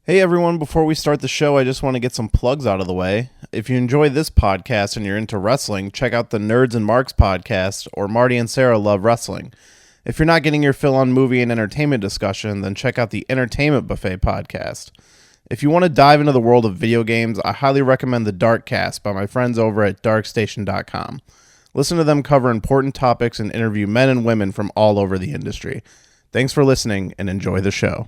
Hey everyone, before we start the show, I just want to get some plugs out of the way. If you enjoy this podcast and you're into wrestling, check out the Nerds and Marks podcast or Marty and Sarah Love Wrestling. If you're not getting your fill on movie and entertainment discussion, then check out the Entertainment Buffet podcast. If you want to dive into the world of video games, I highly recommend the Darkcast by my friends over at darkstation.com. Listen to them cover important topics and interview men and women from all over the industry. Thanks for listening and enjoy the show.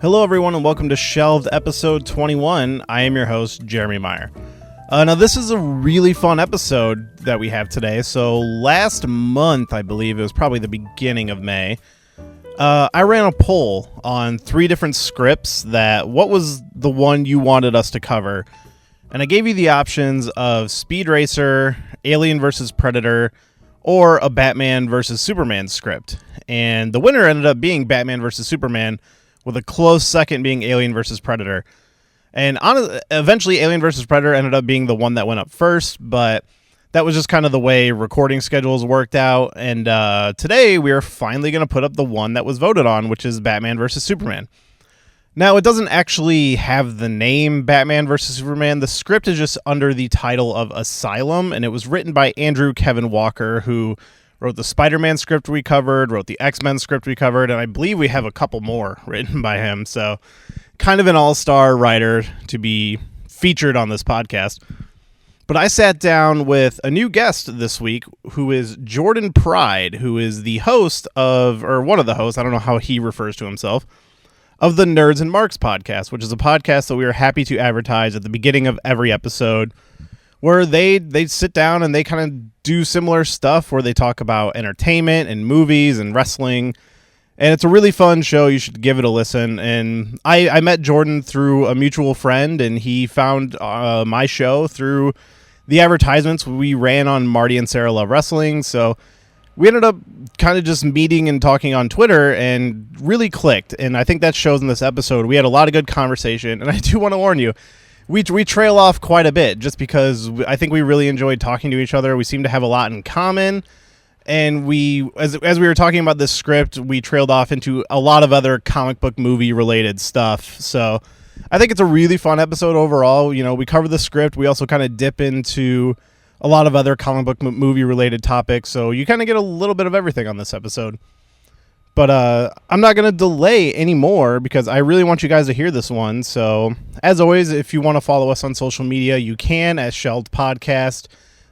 Hello, everyone, and welcome to Shelved, episode 21. I am your host, Jeremy Meyer. Now, this is a really fun episode that we have today. So, last month, I believe, it was probably the beginning of May, I ran a poll on 3 different scripts that what was the one you wanted us to cover. And I gave you the options of Speed Racer, Alien vs. Predator, or a Batman vs. Superman script. And the winner ended up being Batman vs. Superman, with a close second being Alien vs. Predator. And eventually Alien vs. Predator ended up being the one that went up first, but that was just kind of the way recording schedules worked out. And today we are finally going to put up the one that was voted on, which is Batman vs. Superman. Now, it doesn't actually have the name Batman vs. Superman. The script is just under the title of Asylum, and it was written by Andrew Kevin Walker, who wrote the Spider-Man script we covered, wrote the X-Men script we covered, and I believe we have a couple more written by him. So kind of an all-star writer to be featured on this podcast. But I sat down with a new guest this week who is Jordan Pryde, who is the host of, or one of the hosts, I don't know how he refers to himself, of the Nerds and Marks podcast, which is a podcast that we are happy to advertise at the beginning of every episode, where they sit down and they kind of do similar stuff where they talk about entertainment and movies and wrestling. And it's a really fun show. You should give it a listen. And I met Jordan through a mutual friend, and he found my show through the advertisements we ran on Marty and Sarah Love Wrestling. So we ended up kind of just meeting and talking on Twitter and really clicked. And I think that shows in this episode. We had a lot of good conversation. And I do want to warn you, we trail off quite a bit just because I think we really enjoyed talking to each other. We seem to have a lot in common. And we, as we were talking about this script, we trailed off into a lot of other comic book movie related stuff. So I think it's a really fun episode overall. You know, we cover the script. We also kind of dip into a lot of other comic book movie related topics. So you kind of get a little bit of everything on this episode. But I'm not going to delay anymore because I really want you guys to hear this one. So, as always, if you want to follow us on social media, you can at Shelved Podcast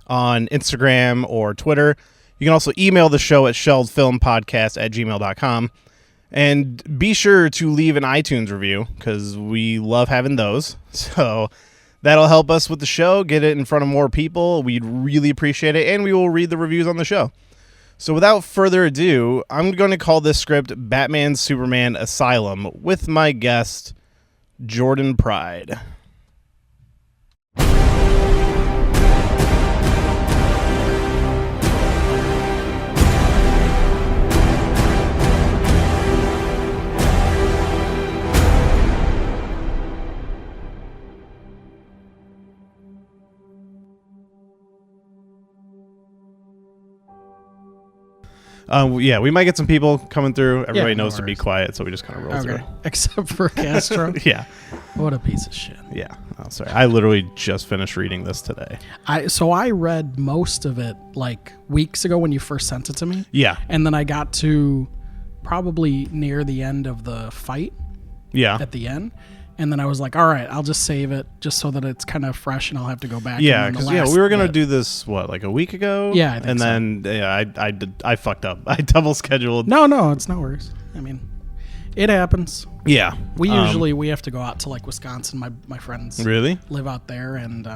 on Instagram or Twitter. You can also email the show at shelvedfilmpodcast@gmail.com. And be sure to leave an iTunes review because we love having those. So that'll help us with the show, get it in front of more people. We'd really appreciate it, and we will read the reviews on the show. So without further ado, I'm going to call this script Batman Superman Asylum with my guest, Jordan Pryde. Yeah, we might get some people coming through. Everybody knows to be quiet, so we just kind of roll through. Except for Castro. Yeah. What a piece of shit. Yeah. Oh, sorry. I literally just finished reading this today. I read most of it like weeks ago when you first sent it to me. Yeah. And then I got to probably near the end of the fight. Yeah. At the end. And then I was like, all right, I'll just save it just so that it's kind of fresh and I'll have to go back. Yeah, because we were going to do this, like a week ago? Yeah, I think and so. And then I fucked up. I double scheduled. No, it's no worries. I mean, it happens. Yeah. We we have to go out to like Wisconsin. My friends really live out there, and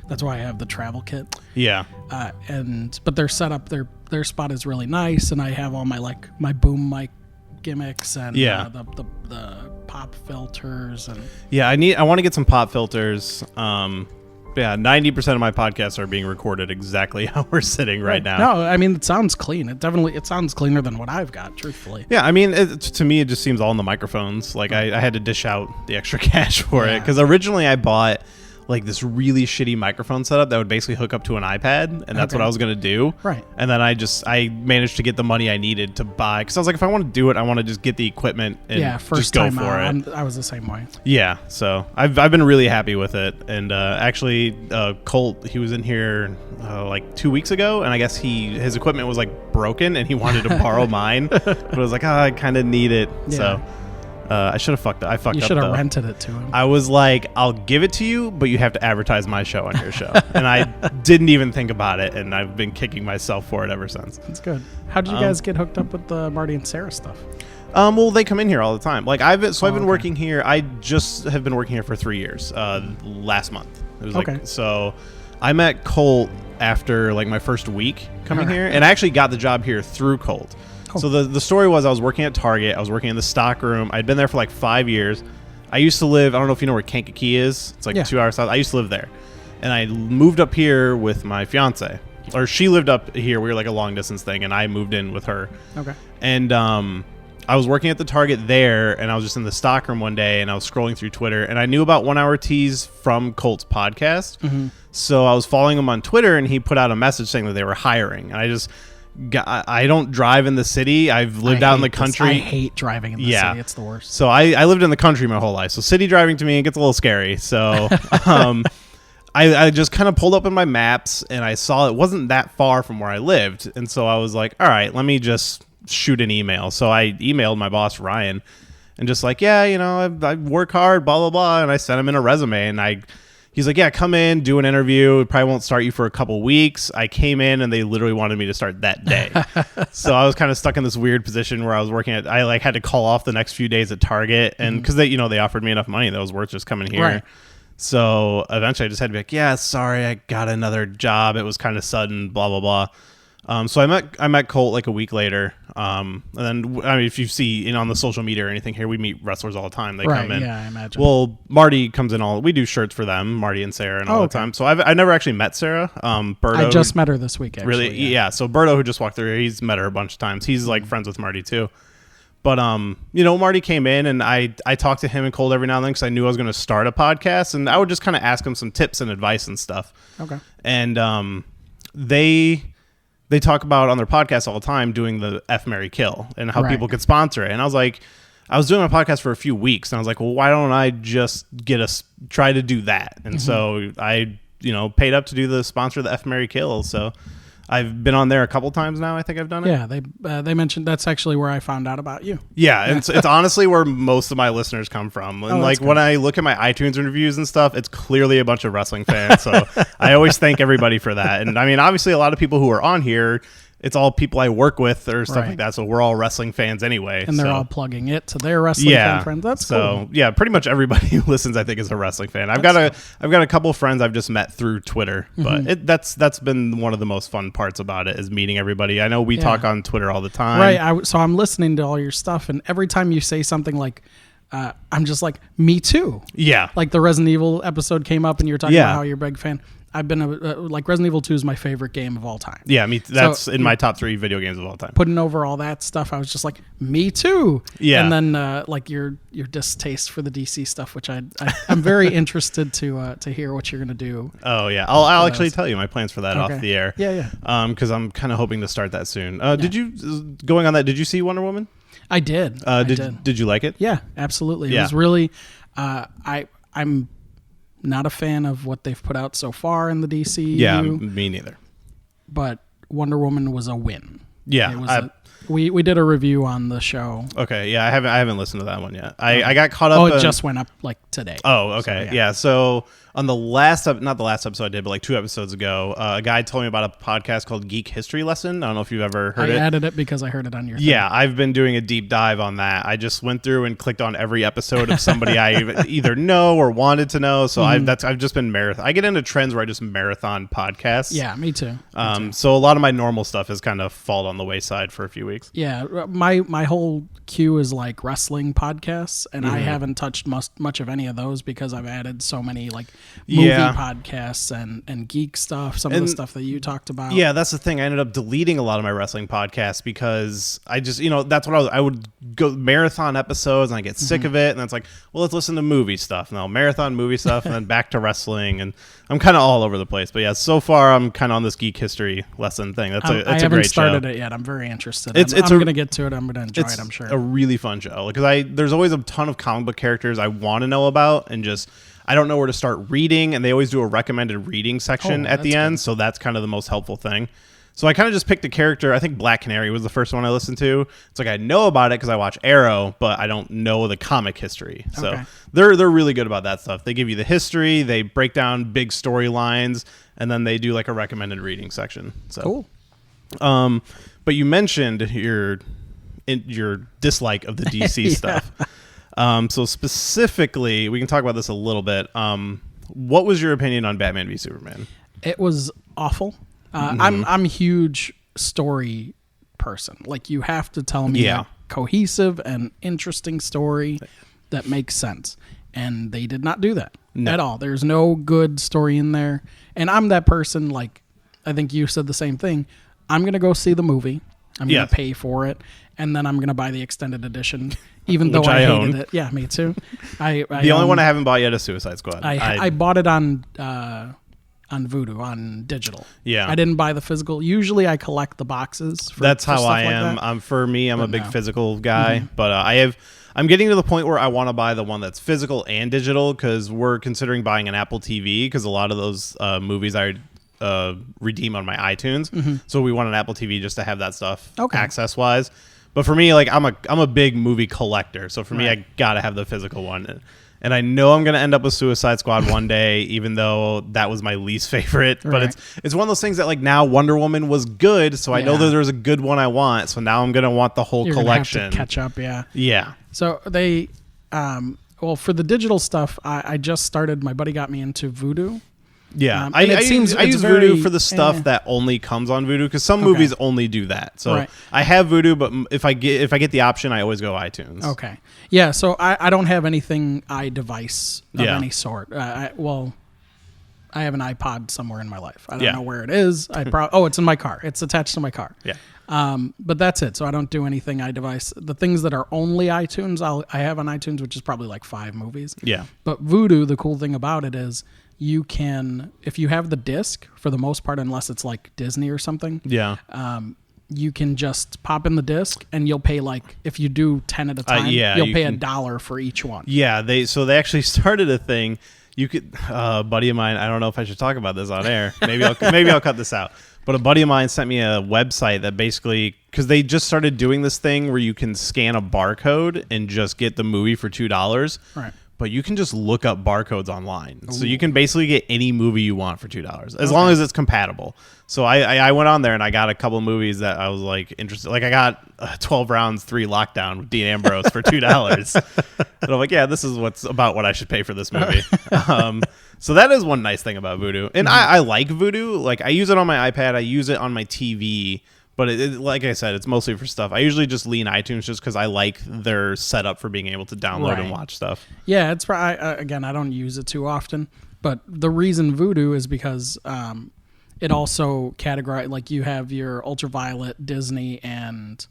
that's why I have the travel kit. Yeah. But their setup, their spot is really nice, and I have all my boom mic gimmicks and the pop filters and I want to get some pop filters. Yeah, 90% of my podcasts are being recorded exactly how we're sitting right now. No, I mean, it sounds clean. It sounds cleaner than what I've got, truthfully. Yeah, I mean, to me, it just seems all in the microphones. Like, I had to dish out the extra cash for it. Because originally I bought like this really shitty microphone setup that would basically hook up to an iPad, and that's what I was going to do. Right. And then I managed to get the money I needed to buy, because I was like, if I want to do it, I want to just get the equipment and just go for it. I was the same way. Yeah, so I've been really happy with it. And actually, Colt, he was in here like 2 weeks ago, and I guess his equipment was like broken, and he wanted to borrow mine, but I was like, I kind of need it. Yeah. So I should have fucked up. I fucked up. You should have rented it to him. I was like, I'll give it to you, but you have to advertise my show on your show. And I didn't even think about it, and I've been kicking myself for it ever since. That's good. How did you guys get hooked up with the Marty and Sarah stuff? Well, they come in here all the time. Like I've been working here. I just have been working here for 3 years. Last month. It was like, so I met Colt after like my first week coming here, and I actually got the job here through Colt. So the story was, I was working at Target. I was working in the stock room. I'd been there for like 5 years. I used to live, I don't know if you know where Kankakee is. It's like 2 hours south. I used to live there. And I moved up here with my fiance. Or she lived up here. We were like a long distance thing, and I moved in with her. Okay. And I was working at the Target there, and I was just in the stock room one day, and I was scrolling through Twitter, and I knew about 1 Hour Teas from Colt's podcast. Mm-hmm. So I was following him on Twitter, and he put out a message saying that they were hiring. And I don't drive in the city. I've lived out in the country. I hate driving in the city. It's the worst. So I lived in the country my whole life. So city driving to me, it gets a little scary. So I just kind of pulled up in my maps, and I saw it wasn't that far from where I lived. And so I was like, all right, let me just shoot an email. So I emailed my boss, Ryan, and just like, I work hard, blah, blah, blah. And I sent him in a resume, and he's like, yeah, come in, do an interview. It probably won't start you for a couple weeks. I came in, and they literally wanted me to start that day. So I was kind of stuck in this weird position where I was working I like had to call off the next few days at Target, and because they offered me enough money that was worth just coming here. Right. So eventually I just had to be like, yeah, sorry, I got another job. It was kind of sudden, blah, blah, blah. So I met Colt like a week later. And then, I mean, if you see on the social media or anything here, we meet wrestlers all the time. They come in. Yeah, I imagine. Well, Marty comes in we do shirts for them, Marty and Sarah, and all the time. So I never actually met Sarah. Berto, I just met her this week, actually. Really? Yeah. So Berto, who just walked through here, he's met her a bunch of times. He's like friends with Marty too. But, Marty came in, and I talked to him and Colt every now and then because I knew I was going to start a podcast, and I would just kind of ask him some tips and advice and stuff. Okay. And they talk about on their podcast all the time doing the F, Marry, Kill and how people could sponsor it. And I was like, I was doing my podcast for a few weeks, and I was like, well, why don't I just try to do that? And so I, paid up to do the sponsor of the F, Marry, Kill. So I've been on there a couple times now. I think I've done it. Yeah, they mentioned that's actually where I found out about you. Yeah, and it's honestly where most of my listeners come from. And when I look at my iTunes reviews and stuff, it's clearly a bunch of wrestling fans. So I always thank everybody for that. And I mean, obviously, a lot of people who are on here, it's all people I work with or stuff like that. So we're all wrestling fans anyway. And they're all plugging it to their wrestling fan friends. That's cool. Yeah, pretty much everybody who listens, I think, is a wrestling fan. I've got a couple of friends I've just met through Twitter, but that's been one of the most fun parts about it is meeting everybody. I know we talk on Twitter all the time. Right. So I'm listening to all your stuff, and every time you say something like, I'm just like, me too. Yeah. Like the Resident Evil episode came up, and you were talking about how you're a big fan. I've been like Resident Evil 2 is my favorite game of all time. Yeah, that's in my top 3 video games of all time. Putting over all that stuff, I was just like, me too. Yeah. And then like your distaste for the DC stuff, which I'm very interested to hear what you're gonna do. Oh yeah, I'll actually tell you my plans for that off the air. Yeah. Because I'm kind of hoping to start that soon. Did you see Wonder Woman? I did. Did you like it? Yeah, absolutely. It was really. I'm not a fan of what they've put out so far in the DCU. Yeah, me neither. But Wonder Woman was a win. Yeah, it was we did a review on the show. Okay, yeah, I haven't listened to that one yet. I got caught up. Oh, it just went up like today. Oh, okay, so, yeah. So on the not the last episode I did, but like 2 episodes ago, a guy told me about a podcast called Geek History Lesson. I don't know if you've ever heard it. I added it because I heard it on your thing. Yeah, I've been doing a deep dive on that. I just went through and clicked on every episode of somebody I either know or wanted to know. So I've just been marathon. I get into trends where I just marathon podcasts. Yeah, me too. So a lot of my normal stuff has kind of fallen on the wayside for a few weeks. weeks. Yeah, my whole queue is like wrestling podcasts, and I haven't touched much of any of those because I've added so many like movie podcasts and geek stuff, some of the stuff that you talked about. Yeah, that's the thing. I ended up deleting a lot of my wrestling podcasts because I just, that's what I would go marathon episodes and I get sick of it, and it's like, well, let's listen to movie stuff. And I'll marathon movie stuff and then back to wrestling, and I'm kind of all over the place. But yeah, so far I'm kind of on this geek history lesson thing. That's a great show. I haven't started it yet. I'm very interested. I'm going to get to it. I'm going to enjoy it, I'm sure. It's a really fun show because there's always a ton of comic book characters I want to know about, and just I don't know where to start reading, and they always do a recommended reading section at the end, so that's kind of the most helpful thing. So I kind of just picked a character. I think Black Canary was the first one I listened to. It's like I know about it because I watch Arrow, but I don't know the comic history. So they're really good about that stuff. They give you the history, they break down big storylines, and then they do like a recommended reading section. So cool. But you mentioned your dislike of the DC stuff. So specifically, we can talk about this a little bit. What was your opinion on Batman v Superman? It was awful. I'm a huge story person. Like, you have to tell me a cohesive and interesting story that makes sense. And they did not do that at all. There's no good story in there. And I'm that person, like, I think you said the same thing. I'm going to go see the movie. I'm going to pay for it. And then I'm going to buy the extended edition, even though I hated it. Yeah, me too. The only one I haven't bought yet is Suicide Squad. I bought it on Vudu, on digital. Yeah. I didn't buy the physical. Usually I collect the boxes. That's how I am. Like for me, I'm a big physical guy, but I'm getting to the point where I want to buy the one that's physical and digital, because we're considering buying an Apple TV, because a lot of those movies I redeem on my iTunes. So we want an Apple TV just to have that stuff access wise. But for me, like, I'm a big movie collector, so for me, I gotta have the physical one. And I know I'm gonna end up with Suicide Squad one day, even though that was my least favorite. But it's one of those things that, like, now Wonder Woman was good, so I know that there's a good one I want. So now I'm gonna want the whole collection. Gonna have to catch up, yeah. So they, well, for the digital stuff, I just started. My buddy got me into Vudu. Yeah, I use Vudu for the stuff that only comes on Vudu, because some movies only do that. So I have Vudu, but if I get the option, I always go iTunes. Okay, yeah. So I don't have anything iDevice of any sort. I have an iPod somewhere in my life. I don't know where it is. It's in my car. It's attached to my car. Yeah. But that's it. So I don't do anything iDevice. The things that are only iTunes, I have on iTunes, which is probably like 5 movies. Yeah. But Vudu, the cool thing about it is, you can, if you have the disc, for the most part, unless it's like Disney or something, you can just pop in the disc, and you'll pay, like, if you do 10 at a time, you'll pay $1 for each one. Yeah, they actually started a thing. You could, a buddy of mine, I don't know if I should talk about this on air. Maybe I'll cut this out. But a buddy of mine sent me a website that basically, because they just started doing this thing where you can scan a barcode and just get the movie for $2. Right. But you can just look up barcodes online. Ooh. So you can basically get any movie you want for $2, as long as it's compatible. So I went on there and I got a couple of movies that I was like interested. Like, I got 12 Rounds 3 Lockdown with Dean Ambrose for $2. And I'm like, yeah, this is what I should pay for this movie. So that is one nice thing about Vudu. And I like Vudu. Like, I use it on my iPad. I use it on my TV. But like I said, it's mostly for stuff. I usually just lean iTunes just because I like their setup for being able to download and watch stuff. Yeah, it's again, I don't use it too often. But the reason Vudu is because it also categorizes, like, you have your Ultraviolet, Disney, and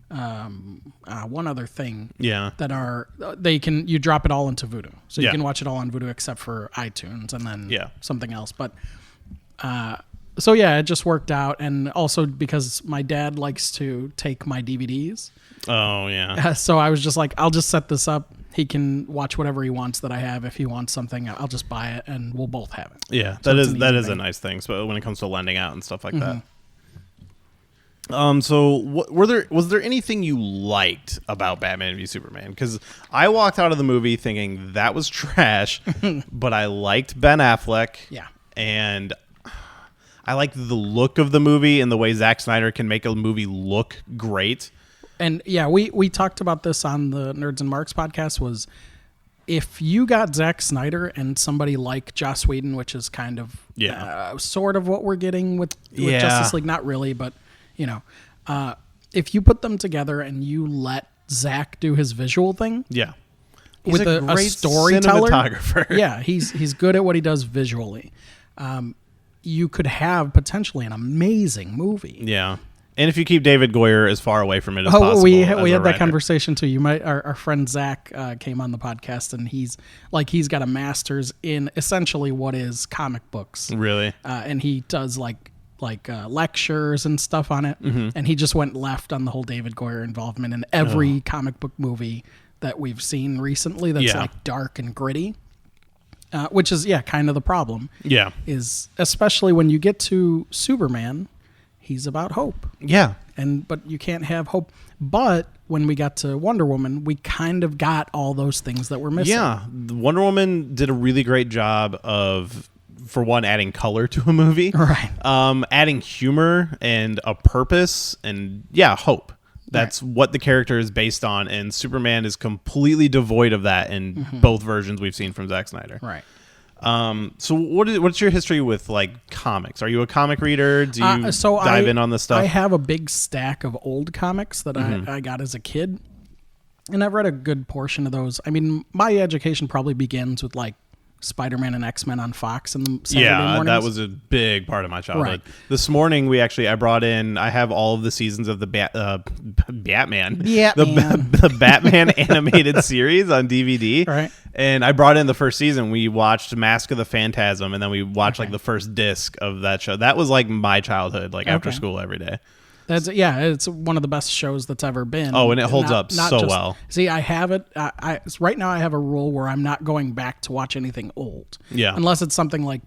one other thing. Yeah. That are you drop it all into Vudu, so you can watch it all on Vudu except for iTunes and then something else. But so yeah, it just worked out, and also because my dad likes to take my DVDs. Oh yeah. So I was just like, I'll just set this up. He can watch whatever he wants that I have. If he wants something, I'll just buy it, and we'll both have it. Yeah, so that is a nice thing. So when it comes to lending out and stuff like that. So was there anything you liked about Batman v Superman? Because I walked out of the movie thinking that was trash, but I liked Ben Affleck. Yeah, and I liked the look of the movie and the way Zack Snyder can make a movie look great. And yeah, we talked about this on the Nerds and Marks podcast, was if you got Zack Snyder and somebody like Joss Whedon, which is kind of sort of what we're getting with Justice League, not really, but if you put them together and you let Zach do his visual thing, Yeah. with a great storyteller, cinematographer. yeah, he's good at what he does visually. You could have potentially an amazing movie. Yeah. And if you keep David Goyer as far away from it as possible. We as had a that writer. conversation too. You might our friend Zach came on the podcast, and he's got a master's in essentially what is comic books. Really? And he does like lectures and stuff on it. And he just went left on the whole David Goyer involvement in every comic book movie that we've seen recently that's like dark and gritty. Which is kind of the problem. Yeah. Is especially when you get to Superman, he's about hope. Yeah. But you can't have hope. But when we got to Wonder Woman, we kind of got all those things that were missing. Yeah. Wonder Woman did a really great job of, for one, adding color to a movie. Right. Adding humor and a purpose and hope. That's what the character is based on, and Superman is completely devoid of that in both versions we've seen from Zack Snyder. Right. So what's your history with like comics? Are you a comic reader? Do you dive in on this stuff? I have a big stack of old comics that I got as a kid, and I've read a good portion of those. I mean, my education probably begins with like Spider-Man and X-Men on Fox in the Saturday mornings. That was a big part of my childhood. Right. This morning, I have all of the seasons of the Batman. The Batman animated series on DVD. Right. And I brought in the first season. We watched Mask of the Phantasm, and then we watched like the first disc of that show. That was like my childhood, like after school every day. It's one of the best shows that's ever been. Oh, and it holds up so well. See, I have it. Right now I have a rule where I'm not going back to watch anything old. Yeah. Unless it's something like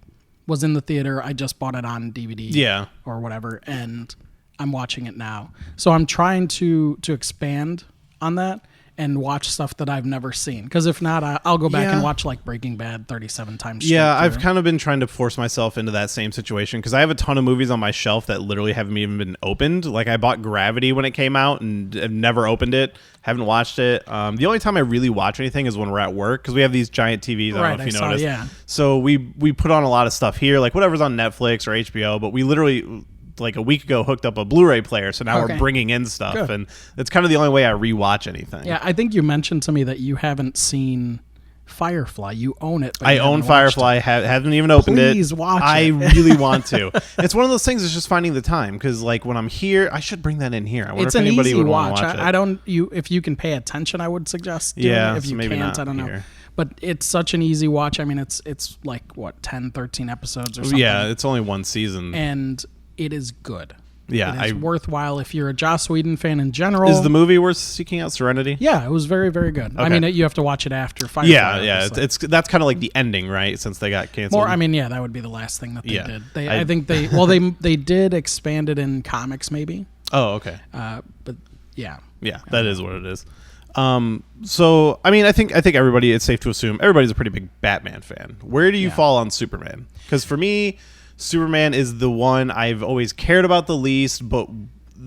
was in the theater, I just bought it on DVD. Yeah. Or whatever, and I'm watching it now. So I'm trying to expand on that and watch stuff that I've never seen. Because if not, I'll go back and watch like Breaking Bad 37 times. Yeah, I've kind of been trying to force myself into that same situation because I have a ton of movies on my shelf that literally haven't even been opened. Like I bought Gravity when it came out and have never opened it. Haven't watched it. The only time I really watch anything is when we're at work because we have these giant TVs. I don't know if you noticed. Yeah. So we put on a lot of stuff here, like whatever's on Netflix or HBO. But we literally, like a week ago, hooked up a Blu-ray player, so now we're bringing in stuff. Good. And it's kind of the only way I rewatch anything. Yeah, I think you mentioned to me that you haven't seen Firefly. You own it. But I own Firefly. Haven't even opened it. Please watch it. I really want to. It's one of those things. It's just finding the time because, like, when I'm here, I should bring that in here. I wonder It's if an anybody easy would watch. want to watch it. I don't. If you can pay attention, I would suggest doing it. If so you maybe can't, not I don't know. here. But it's such an easy watch. I mean, it's like what 10, 13 episodes or something. Yeah, it's only one season, and it is good. Yeah, it is worthwhile if you're a Joss Whedon fan in general. Is the movie worth seeking out? Serenity? Yeah, it was very, very good. Okay. I mean, you have to watch it after Firefly. Yeah. It's that's kind of like the ending, right? Since they got canceled. That would be the last thing that they did. I think they did expand it in comics, maybe. Oh, okay. But yeah. Yeah, that is what it is. So I mean, I think everybody. It's safe to assume everybody's a pretty big Batman fan. Where do you fall on Superman? Because for me, Superman is the one I've always cared about the least, but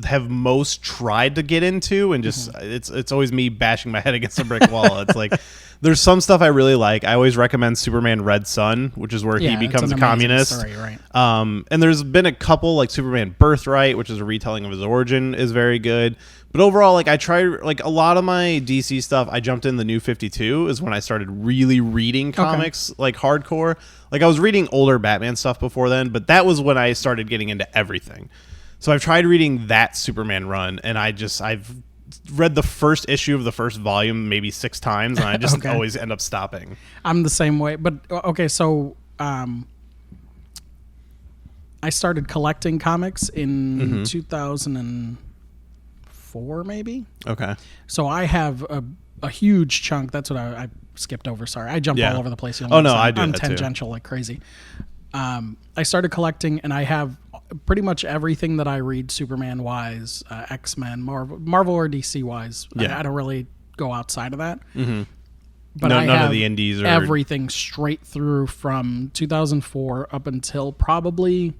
have most tried to get into, and just it's always me bashing my head against a brick wall. It's like there's some stuff I really like. I always recommend Superman Red Sun, which is where he becomes a communist. Story, right. And there's been a couple, like Superman Birthright, which is a retelling of his origin, is very good. But overall, like I try, like a lot of my DC stuff, I jumped in the New 52 is when I started really reading comics, like hardcore. Like I was reading older Batman stuff before then, but that was when I started getting into everything. So I've tried reading that Superman run, and I've read the first issue of the first volume maybe 6 times, and I just always end up stopping. I'm the same way. But okay, so I started collecting comics in 2004, maybe. Okay. So I have a huge chunk. That's what I skipped over. Sorry, I jumped all over the place. I do I'm that tangential too. like crazy. I started collecting, and I have pretty much everything that I read Superman wise, X-Men, Marvel or DC wise. I don't really go outside of that. But I none have of the indies or everything straight through from 2004 up until probably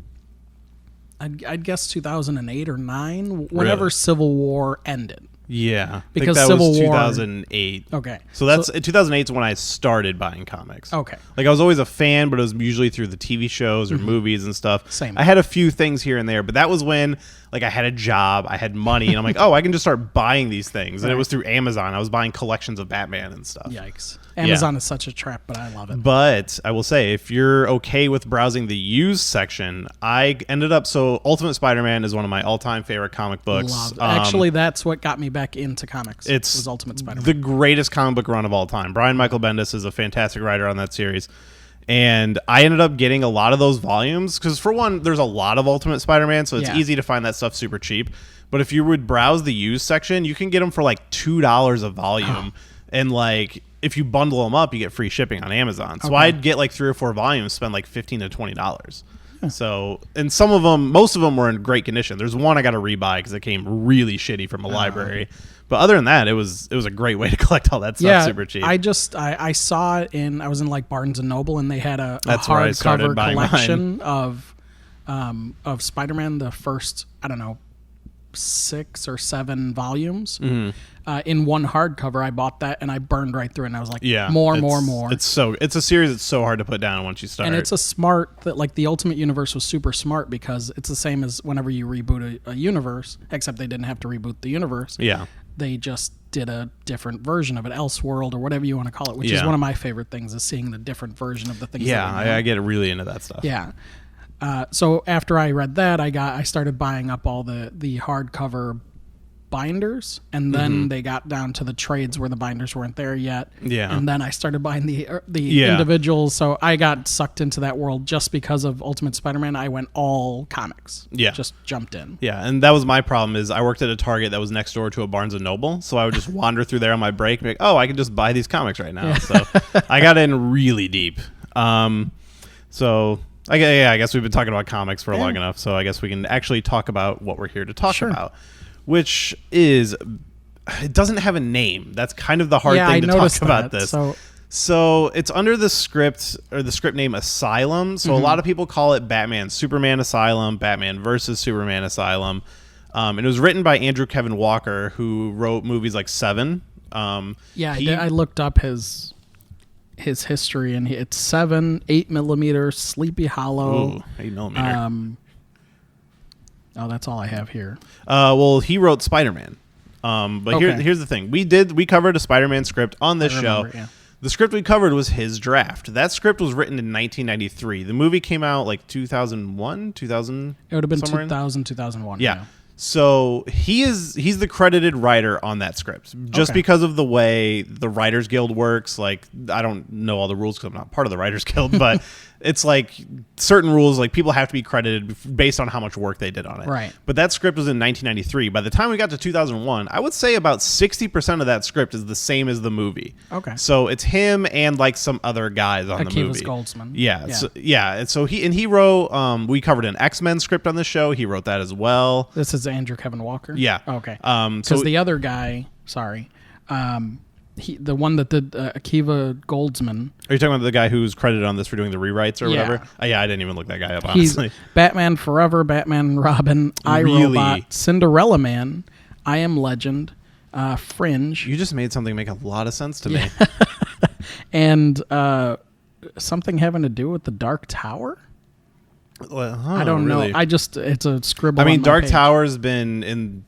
I'd guess 2008 or 9, whenever Civil War ended. Yeah, because I think that Civil was War 2008. Okay, so that's 2008 is when I started buying comics. Okay, like I was always a fan, but it was usually through the TV shows or movies and stuff. Same. I had a few things here and there, but that was when like I had a job, I had money, and I'm like, oh, I can just start buying these things. And it Right. was through Amazon. I was buying collections of Batman and stuff. Yikes. Amazon is such a trap, but I love it. But I will say, if you're okay with browsing the used section, I ended up, so Ultimate Spider-Man is one of my all-time favorite comic books. Loved. Actually, that's what got me back into comics. Was Ultimate Spider-Man. The greatest comic book run of all time. Brian Michael Bendis is a fantastic writer on that series. And I ended up getting a lot of those volumes because, for one, there's a lot of Ultimate Spider-Man, so it's easy to find that stuff super cheap. But if you would browse the used section, you can get them for like $2 a volume. And like, if you bundle them up, you get free shipping on Amazon. So I'd get like 3 or 4 volumes, spend like $15 to $20. So, and some of them, most of them were in great condition. There's one I got to rebuy because it came really shitty from a library. But other than that, it was a great way to collect all that stuff super cheap. I saw it I was in like Barnes and Noble, and they had a hardcover collection of Spider-Man, the first, I don't know, 6 or 7 volumes in one hardcover. I bought that and I burned right through it, and I was like, more. It's a series that's so hard to put down once you start. And it's like the Ultimate Universe was super smart because it's the same as whenever you reboot a universe, except they didn't have to reboot the universe. Yeah. They just did a different version of it, Elseworld or whatever you want to call it, which is one of my favorite things, is seeing the different version of the things. Yeah, I get really into that stuff. Yeah. So after I read that, I started buying up all the hardcover binders, and then they got down to the trades where the binders weren't there yet. Yeah. And then I started buying the individuals. So I got sucked into that world just because of Ultimate Spider-Man. I went all comics. Yeah. Just jumped in. Yeah, and that was my problem. Is I worked at a Target that was next door to a Barnes and Noble, so I would just wander through there on my break and be like, oh, I can just buy these comics right now. So I got in really deep. So I guess we've been talking about comics for long enough, so I guess we can actually talk about what we're here to talk about, which is, it doesn't have a name. That's kind of the hard thing to talk about this. So it's under the script name Asylum. So a lot of people call it Batman Superman Asylum, Batman versus Superman Asylum. And it was written by Andrew Kevin Walker, who wrote movies like Seven. I looked up his history, and it's 7, 8mm, Sleepy Hollow. Ooh, 8mm. That's all I have here. Well, he wrote Spider-Man. But here's the thing. We covered a Spider-Man script on this show. Yeah. The script we covered was his draft. That script was written in 1993. The movie came out like 2001, 2000. It would have been 2000, 2001. Yeah. So he's the credited writer on that script, just because of the way the Writers Guild works. Like, I don't know all the rules because I'm not part of the Writers Guild, but it's like certain rules, like people have to be credited based on how much work they did on it. Right. But that script was in 1993. By the time we got to 2001, I would say about 60% of that script is the same as the movie. Okay. So it's him and like some other guys on the movie. Goldsman. Yeah. So he wrote. We covered an X-Men script on the show. He wrote that as well. This is Andrew Kevin Walker. Yeah. Okay. Because the other guy, the one that did Akiva Goldsman. Are you talking about the guy who's credited on this for doing the rewrites or whatever? I didn't even look that guy up, honestly. He's Batman Forever, Batman and Robin, iRobot, Cinderella Man, I Am Legend, Fringe. You just made something make a lot of sense to me. And something having to do with the Dark Tower? I don't know. It's a scribble. I mean, Dark page. Tower's been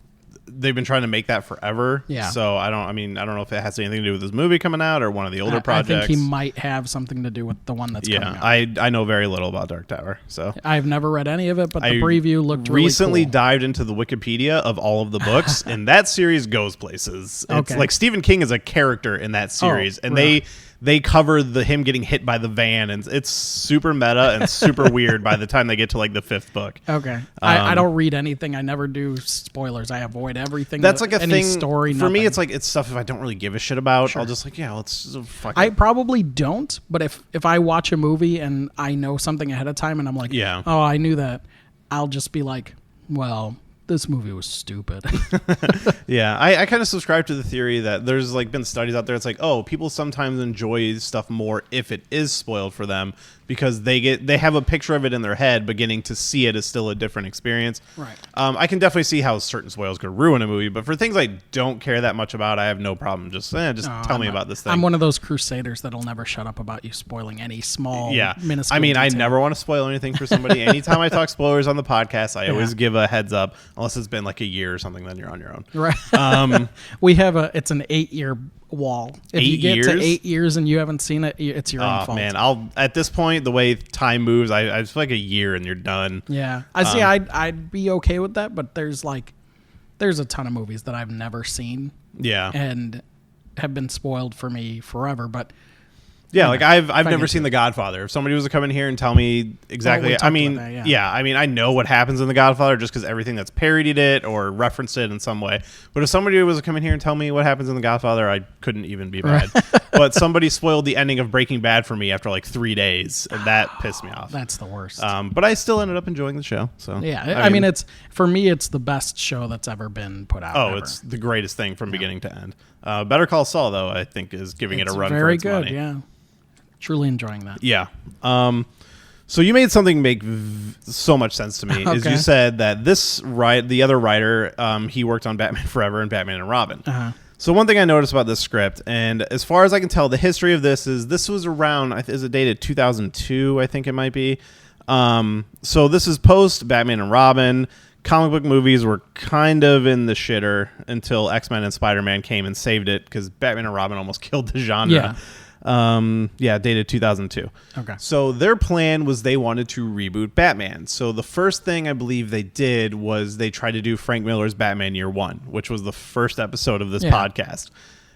they've been trying to make that forever. Yeah. So I don't know if it has anything to do with this movie coming out or one of the older projects. I think he might have something to do with the one that's coming out. I know very little about Dark Tower. So I've never read any of it, but the preview looked really recently cool. dived into the Wikipedia of all of the books, and that series goes places. It's like Stephen King is a character in that series, and they cover him getting hit by the van, and it's super meta and super weird by the time they get to like the 5th book. Okay. I don't read anything. I never do spoilers. I avoid everything. That's like a any thing. Story, for me, it's like it's stuff if I don't really give a shit about, I'll just like, let's fuck it. I probably don't, but if I watch a movie and I know something ahead of time and I'm like, oh, I knew that, I'll just be like, well, this movie was stupid. I kind of subscribe to the theory that there's like been studies out there. It's like, people sometimes enjoy stuff more if it is spoiled for them because they have a picture of it in their head, but getting to see it is still a different experience. Right. I can definitely see how certain spoils could ruin a movie, but for things I don't care that much about, I have no problem. Just tell me about this thing. I'm one of those crusaders that'll never shut up about you spoiling any small minuscule I mean, detail. I never want to spoil anything for somebody. Anytime I talk spoilers on the podcast, I always give a heads up. Unless it's been like a year or something, then you're on your own. Right. We have it's an 8-year wall. If you get to 8 years and you haven't seen it, it's your own fault. Man, at this point, the way time moves, I just feel like a year and you're done. Yeah. I'd be okay with that, but there's a ton of movies that I've never seen. Yeah. And have been spoiled for me forever, but yeah, like I've never seen The Godfather. If somebody was to come in here and tell me exactly, I mean, I know what happens in The Godfather just because everything that's parodied it or referenced it in some way. But if somebody was to come in here and tell me what happens in The Godfather, I couldn't even be mad. But somebody spoiled the ending of Breaking Bad for me after like 3 days, and that pissed me off. That's the worst. But I still ended up enjoying the show. So yeah, I mean, it's for me, it's the best show that's ever been put out. Oh, it's the greatest thing from beginning to end. Better Call Saul, though, I think is giving it a run for its money. Very good, yeah. Truly enjoying that. Yeah. So you made something make so much sense to me. Is you said that the other writer, he worked on Batman Forever and Batman and Robin. Uh-huh. So one thing I noticed about this script, and as far as I can tell, the history of this was around, is it dated 2002? I think it might be. So this is post Batman and Robin. Comic book movies were kind of in the shitter until X-Men and Spider-Man came and saved it because Batman and Robin almost killed the genre. Yeah. Dated 2002. Okay. So their plan was they wanted to reboot Batman. So the first thing I believe they did was they tried to do Frank Miller's Batman Year One, which was the first episode of this podcast.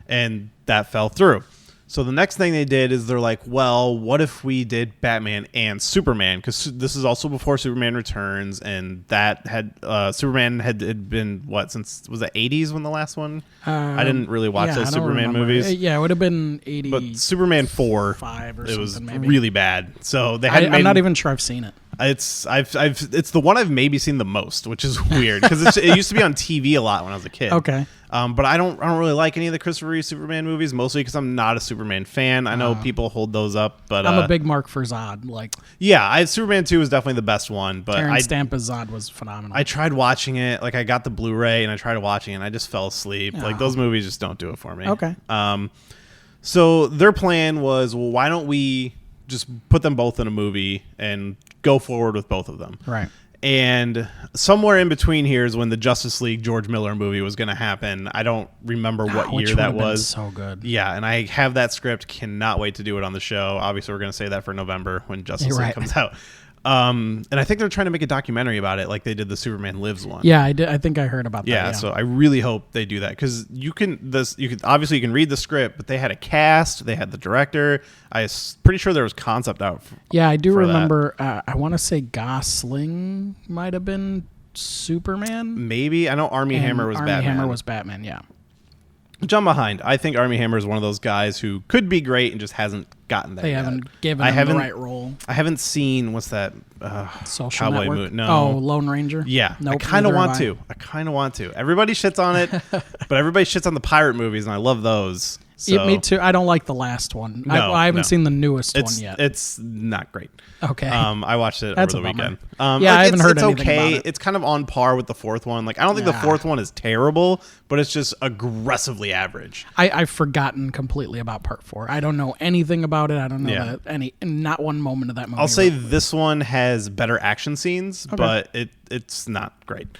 And that fell through. So the next thing they did is they're like, well, what if we did Batman and Superman? Because this is also before Superman Returns, and that had Superman had been since was it 80s when the last one? I didn't really watch those Superman movies. Yeah, it would have been 80. But Superman 4, 5 or it was something, maybe. really bad. So they had. I'm not even sure I've seen it. It's the one I've maybe seen the most, which is weird because it used to be on TV a lot when I was a kid. Okay. But I don't really like any of the Christopher Reeve Superman movies, mostly because I'm not a Superman fan. I know people hold those up, but I'm a big mark for Zod. Superman 2 was definitely the best one, but Terrence Stamp's Zod was phenomenal. I tried watching it, I got the Blu-ray and I tried watching it, and I just fell asleep. Those movies just don't do it for me. Okay. So their plan was, well, why don't we just put them both in a movie and go forward with both of them? Right. And somewhere in between here is when the Justice League George Miller movie was going to happen. I don't remember what year that was. So good. Yeah, and I have that script. Cannot wait to do it on the show. Obviously, we're going to say that for November when Justice League comes out. And I think they're trying to make a documentary about it, like they did the Superman Lives one. Yeah, I did. I think I heard about that. Yeah, so I really hope they do that because you can read the script, but they had a cast, they had the director. I'm pretty sure there was concept out. I do remember. I want to say Gosling might have been Superman. Maybe I know Armie Hammer was Batman. Armie Hammer was Batman. Yeah. Jump behind. I think Armie Hammer is one of those guys who could be great and just hasn't gotten there. They haven't given him the right role. I haven't seen what's that Social Cowboy Network? movie? No. Oh, Lone Ranger. Yeah, nope, I kind of want to. Everybody shits on it, but everybody shits on the pirate movies, and I love those. So. Me too. I don't like the last one. I haven't seen the newest one yet. It's not great. Okay. I watched it over the weekend. I haven't heard anything about it. It's kind of on par with the fourth one. I don't think the fourth one is terrible, but it's just aggressively average. I've forgotten completely about part 4. I don't know anything about it. I don't know not one moment of that movie. I'll say this one has better action scenes, but it's not great.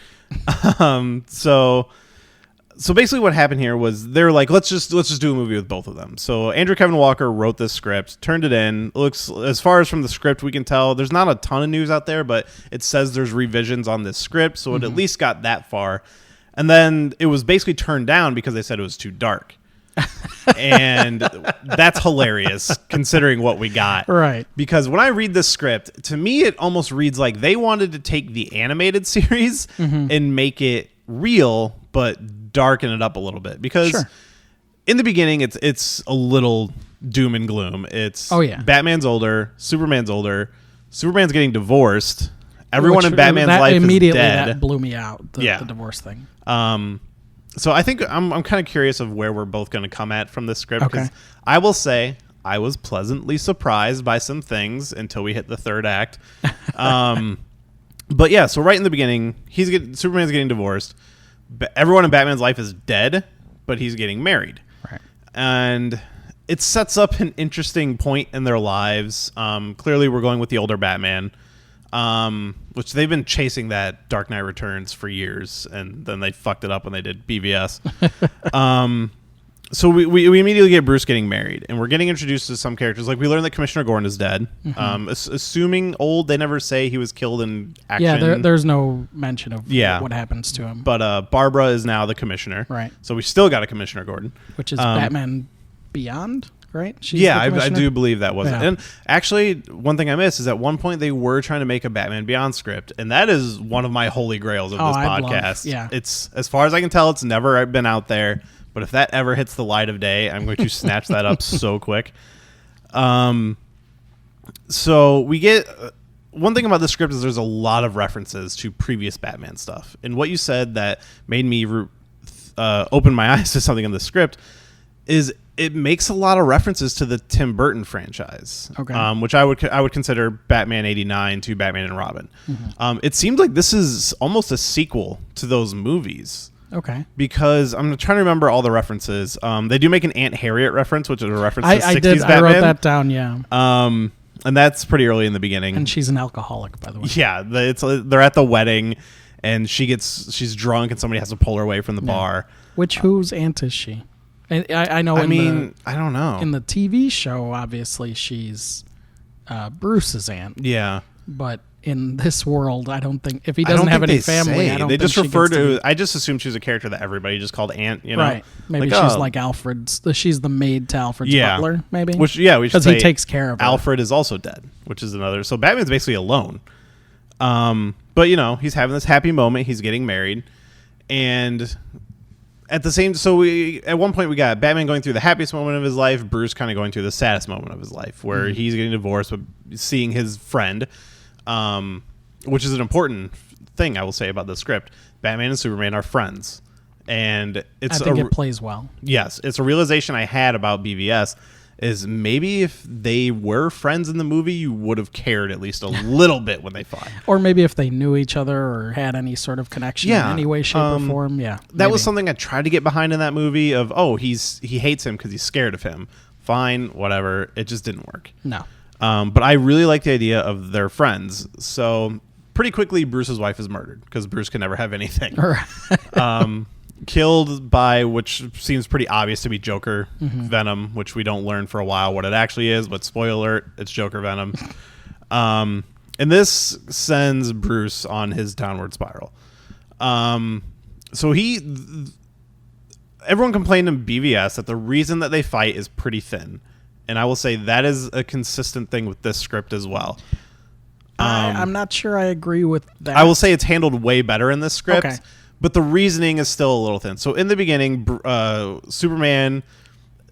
So basically what happened here was they're like, let's just do a movie with both of them. So Andrew Kevin Walker wrote this script, turned it in. It looks, as far as from the script we can tell, there's not a ton of news out there, but it says there's revisions on this script, so it at least got that far. And then it was basically turned down because they said it was too dark. And that's hilarious considering what we got. Right. Because when I read this script, to me it almost reads like they wanted to take the animated series and make it real, but darken it up a little bit. Because in the beginning it's a little doom and gloom. It's Batman's older, Superman's getting divorced. Everyone in Batman's life is dead. That blew me out, the divorce thing. So I think I'm kind of curious of where we're both going to come at from this script. Because I will say I was pleasantly surprised by some things until we hit the third act. But yeah, so right in the beginning, Superman's getting divorced. Everyone in Batman's life is dead, but he's getting married. Right. And it sets up an interesting point in their lives. Clearly, we're going with the older Batman. which they've been chasing that Dark Knight Returns for years, and then they fucked it up when they did BVS. So we immediately get Bruce getting married, and we're getting introduced to some characters. Like, we learn that Commissioner Gordon is dead. Assuming old, they never say he was killed in action. Yeah, there's no mention of what happens to him. But Barbara is now the commissioner. Right. So we still got a Commissioner Gordon. Which is Batman Beyond, right? She's I do believe that was it. Yeah. And actually, one thing I missed is at one point they were trying to make a Batman Beyond script, and that is one of my holy grails of this podcast. It's, as far as I can tell, it's never been out there. But if that ever hits the light of day, I'm going to snatch that up so quick. So we get... one thing about the script is there's a lot of references to previous Batman stuff. And what you said that made me open my eyes to something in the script is it makes a lot of references to the Tim Burton franchise, which I would consider Batman 89 to Batman and Robin. It seemed like this is almost a sequel to those movies. Okay. Because I'm trying to remember all the references. They do make an Aunt Harriet reference, which is a reference to 60s Batman. I wrote that down, yeah. And that's pretty early in the beginning. And she's an alcoholic, by the way. Yeah, they're at the wedding, and she's drunk, and somebody has to pull her away from the bar. Whose aunt is she? I know. I don't know. In the TV show, obviously, she's Bruce's aunt. Yeah. But in this world, I don't think if he doesn't have any family, they just refer to. I just assumed she was a character that everybody just called Aunt. You know, right? Maybe she's like Alfred's. She's the maid to Alfred's butler. Maybe. Because he takes care of her. Alfred is also dead, which is another. So Batman's basically alone. But he's having this happy moment. He's getting married, and at the same, at one point we got Batman going through the happiest moment of his life, Bruce kind of going through the saddest moment of his life, where he's getting divorced, but seeing his friend. Which is an important thing I will say about the script. Batman and Superman are friends, and I think it plays well. Yes, it's a realization I had about BVS is maybe if they were friends in the movie, you would have cared at least a little bit when they fought, or maybe if they knew each other or had any sort of connection in any way, shape, or form. Yeah, that was something I tried to get behind in that movie. Of he hates him because he's scared of him. Fine, whatever. It just didn't work. No. But I really like the idea of their friends. So pretty quickly, Bruce's wife is murdered because Bruce can never have anything. Killed by, which seems pretty obvious to be Joker venom, which we don't learn for a while what it actually is. But spoiler alert, it's Joker venom. And this sends Bruce on his downward spiral. So everyone complained in BVS that the reason that they fight is pretty thin. And I will say that is a consistent thing with this script as well. I'm not sure I agree with that. I will say it's handled way better in this script, okay. But the reasoning is still a little thin. So in the beginning, Superman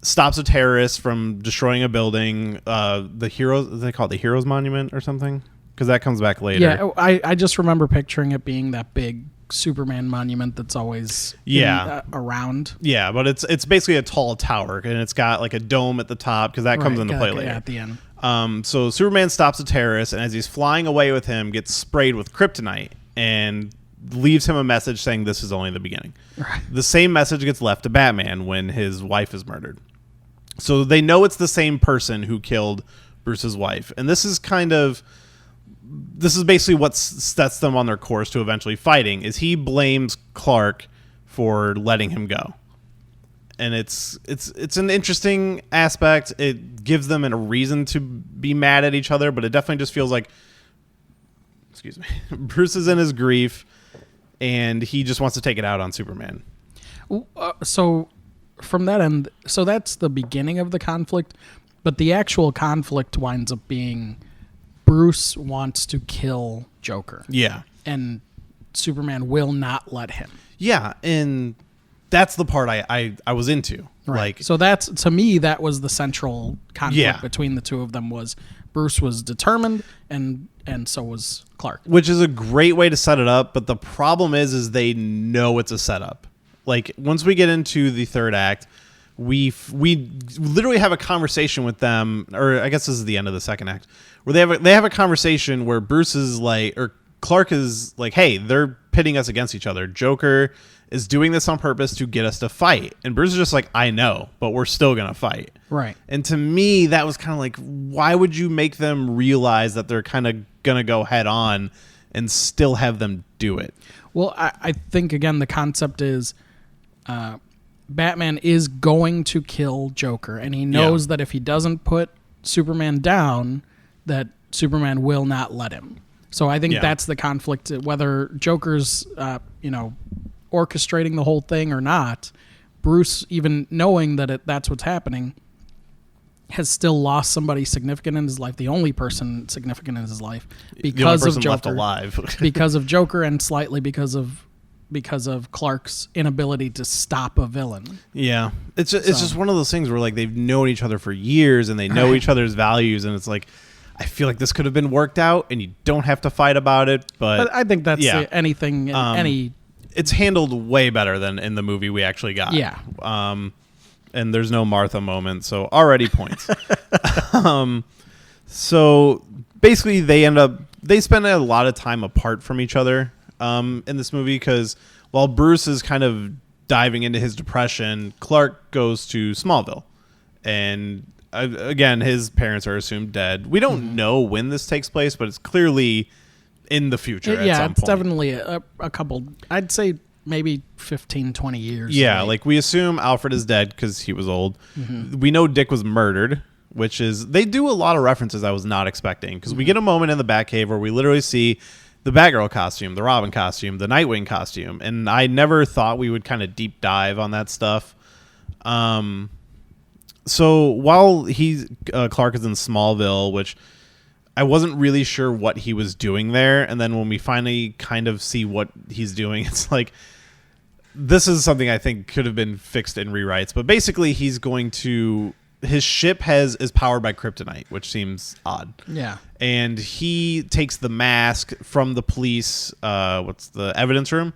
stops a terrorist from destroying a building. The heroes, they call it the Heroes Monument or something, because that comes back later. Yeah, I just remember picturing it being that big Superman monument that's always around. Yeah, but it's basically a tall tower, and it's got like a dome at the top because that comes into play later. Yeah, at the end. So Superman stops a terrorist, and as he's flying away with him, gets sprayed with kryptonite and leaves him a message saying this is only the beginning. Right. The same message gets left to Batman when his wife is murdered. So they know it's the same person who killed Bruce's wife, and this is basically what sets them on their course to eventually fighting. Is he blames Clark for letting him go, and it's an interesting aspect. It gives them a reason to be mad at each other, but it definitely just feels like, Bruce is in his grief, and he just wants to take it out on Superman. So from that end, so that's the beginning of the conflict, but the actual conflict winds up being Bruce wants to kill Joker. Yeah. And Superman will not let him. Yeah, and that's the part I was into. Right. Like, so that's, to me, that was the central conflict between the two of them, was Bruce was determined and so was Clark. Which is a great way to set it up, but the problem is they know it's a setup. Like, once we get into the third act, we literally have a conversation with them, or I guess this is the end of the second act, where they have a conversation where Bruce is like, or Clark is like, hey, they're pitting us against each other. Joker is doing this on purpose to get us to fight. And Bruce is just like, I know, but we're still going to fight. Right. And to me, that was kind of like, why would you make them realize that they're kind of gonna go head on and still have them do it. Well, I think, again, the concept is Batman is going to kill Joker, and he knows that if he doesn't put Superman down, that Superman will not let him. So I think that's the conflict, whether Joker's, orchestrating the whole thing or not. Bruce, even knowing that that's what's happening, has still lost somebody significant in his life, the only person significant in his life, because of Joker, left alive. because of Joker, and slightly because of Clark's inability to stop a villain. Yeah, it's just one of those things where like they've known each other for years and they know each other's values, and it's like I feel like this could have been worked out, and you don't have to fight about it. But I think that's anything in any. It's handled way better than in the movie we actually got. Yeah. And there's no Martha moment, so already points. So basically they spend a lot of time apart from each other in this movie, because while Bruce is kind of diving into his depression, Clark goes to Smallville. And again, his parents are assumed dead. We don't know when this takes place, but it's clearly in the future at some point. It's definitely a couple, I'd say maybe 15, 20 years. Yeah, like we assume Alfred is dead because he was old. We know Dick was murdered, which is, they do a lot of references I was not expecting, because we get a moment in the Batcave where we literally see the Batgirl costume, the Robin costume, the Nightwing costume, and I never thought we would kind of deep dive on that stuff. So while Clark is in Smallville, which I wasn't really sure what he was doing there, and then when we finally kind of see what he's doing, it's like, this is something I think could have been fixed in rewrites, but basically his ship is powered by kryptonite, which seems odd. Yeah. And he takes the mask from the police, the evidence room,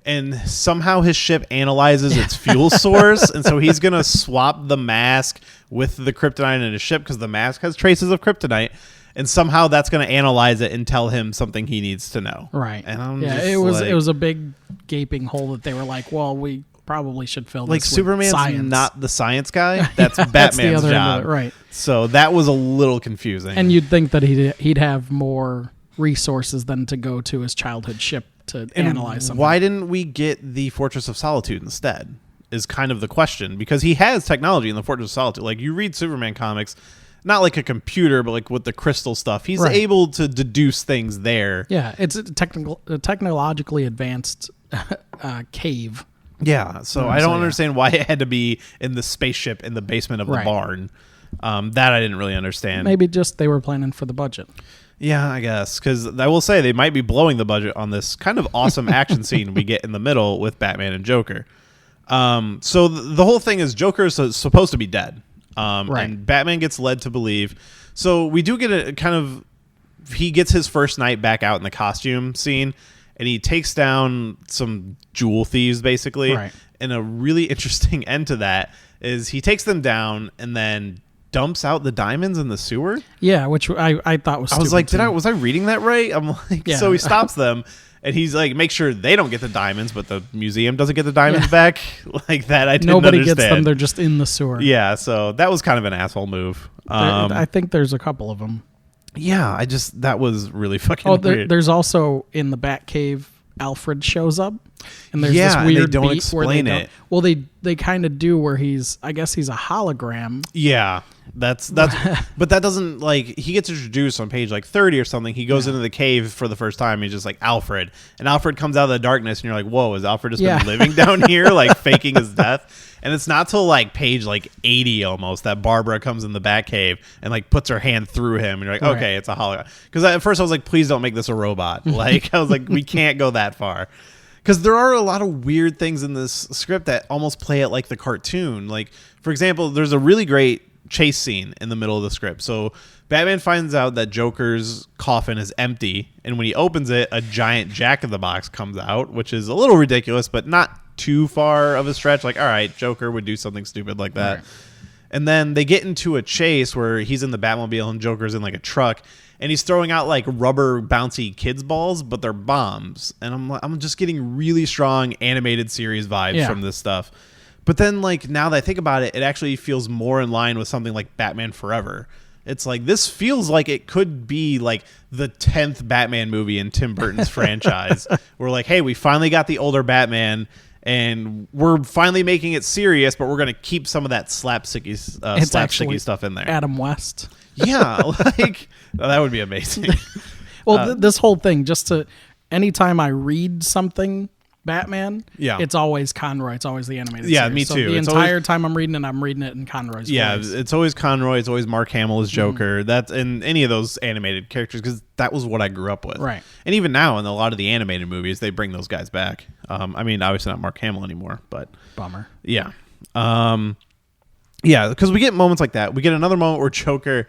and somehow his ship analyzes its fuel source, and so he's going to swap the mask with the kryptonite in his ship, because the mask has traces of kryptonite, and somehow that's going to analyze it and tell him something he needs to know. Right. And it was a big gaping hole that they were like, well, we probably should fill this with Superman's science. Not the science guy. That's Batman's job. Right. So that was a little confusing. And you'd think that he'd have more resources than to go to his childhood ship to analyze something. Why didn't we get the Fortress of Solitude instead? Is kind of the question, because he has technology in the Fortress of Solitude. Like, you read Superman comics, not like a computer, but like with the crystal stuff. He's able to deduce things there. Yeah, it's a technologically advanced cave. Yeah, so I don't understand why it had to be in the spaceship in the basement of the barn. That I didn't really understand. Maybe just they were planning for the budget. Yeah, I guess, because I will say they might be blowing the budget on this kind of awesome action scene we get in the middle with Batman and Joker. So the whole thing is Joker is supposed to be dead. And Batman gets led to believe. So we do get a kind of, he gets his first night back out in the costume scene, and he takes down some jewel thieves, basically. Right. And a really interesting end to that is he takes them down and then dumps out the diamonds in the sewer. Yeah, which I thought was stupid. I was like, was I reading that right? I'm like, so he stops them. And he's like, make sure they don't get the diamonds, but the museum doesn't get the diamonds back. Like that, I didn't Nobody understand. gets them. They're just in the sewer. Yeah, so that was kind of an asshole move. I think there's a couple of them. Yeah, that was really fucking weird. There's also in the Batcave, Alfred shows up. And there's this weird and they don't beat explain where it. Well, they kind of do, where I guess he's a hologram. Yeah, that's but that doesn't, like, he gets introduced on page like 30 or something. He goes into the cave for the first time. He's just like Alfred, and Alfred comes out of the darkness, and you're like, whoa, has Alfred just been living down here, like faking his death? And it's not till like page like 80 almost that Barbara comes in the Batcave and like puts her hand through him, and you're like, okay, it's a hologram. Because at first I was like, please don't make this a robot. Like, I was like, we can't go that far. Because there are a lot of weird things in this script that almost play it like the cartoon. Like, for example, there's a really great chase scene in the middle of the script. So Batman finds out that Joker's coffin is empty, and when he opens it, a giant Jack-in-the-Box comes out, which is a little ridiculous, but not too far of a stretch. Like, all right, Joker would do something stupid like that. Right. And then they get into a chase where he's in the Batmobile and Joker's in like a truck, and he's throwing out like rubber bouncy kids balls, but they're bombs. And I'm just getting really strong animated series vibes from this stuff. But then, like, now that I think about it, it actually feels more in line with something like Batman Forever. It's like, this feels like it could be like the 10th Batman movie in Tim Burton's franchise. We're like, hey, we finally got the older Batman, and we're finally making it serious, but we're going to keep some of that slapsticky stuff in there. Adam West. Yeah, like, that would be amazing. Well, this whole thing, anytime I read something Batman, it's always Conroy. It's always the animated series. Yeah, me too. So the entire time I'm reading it in Conroy's voice. It's always Conroy. It's always Mark Hamill as Joker. That's in any of those animated characters, because that was what I grew up with. Right. And even now, in a lot of the animated movies, they bring those guys back. I mean, obviously not Mark Hamill anymore, but... Bummer. Yeah. Yeah, because we get moments like that. We get another moment where Joker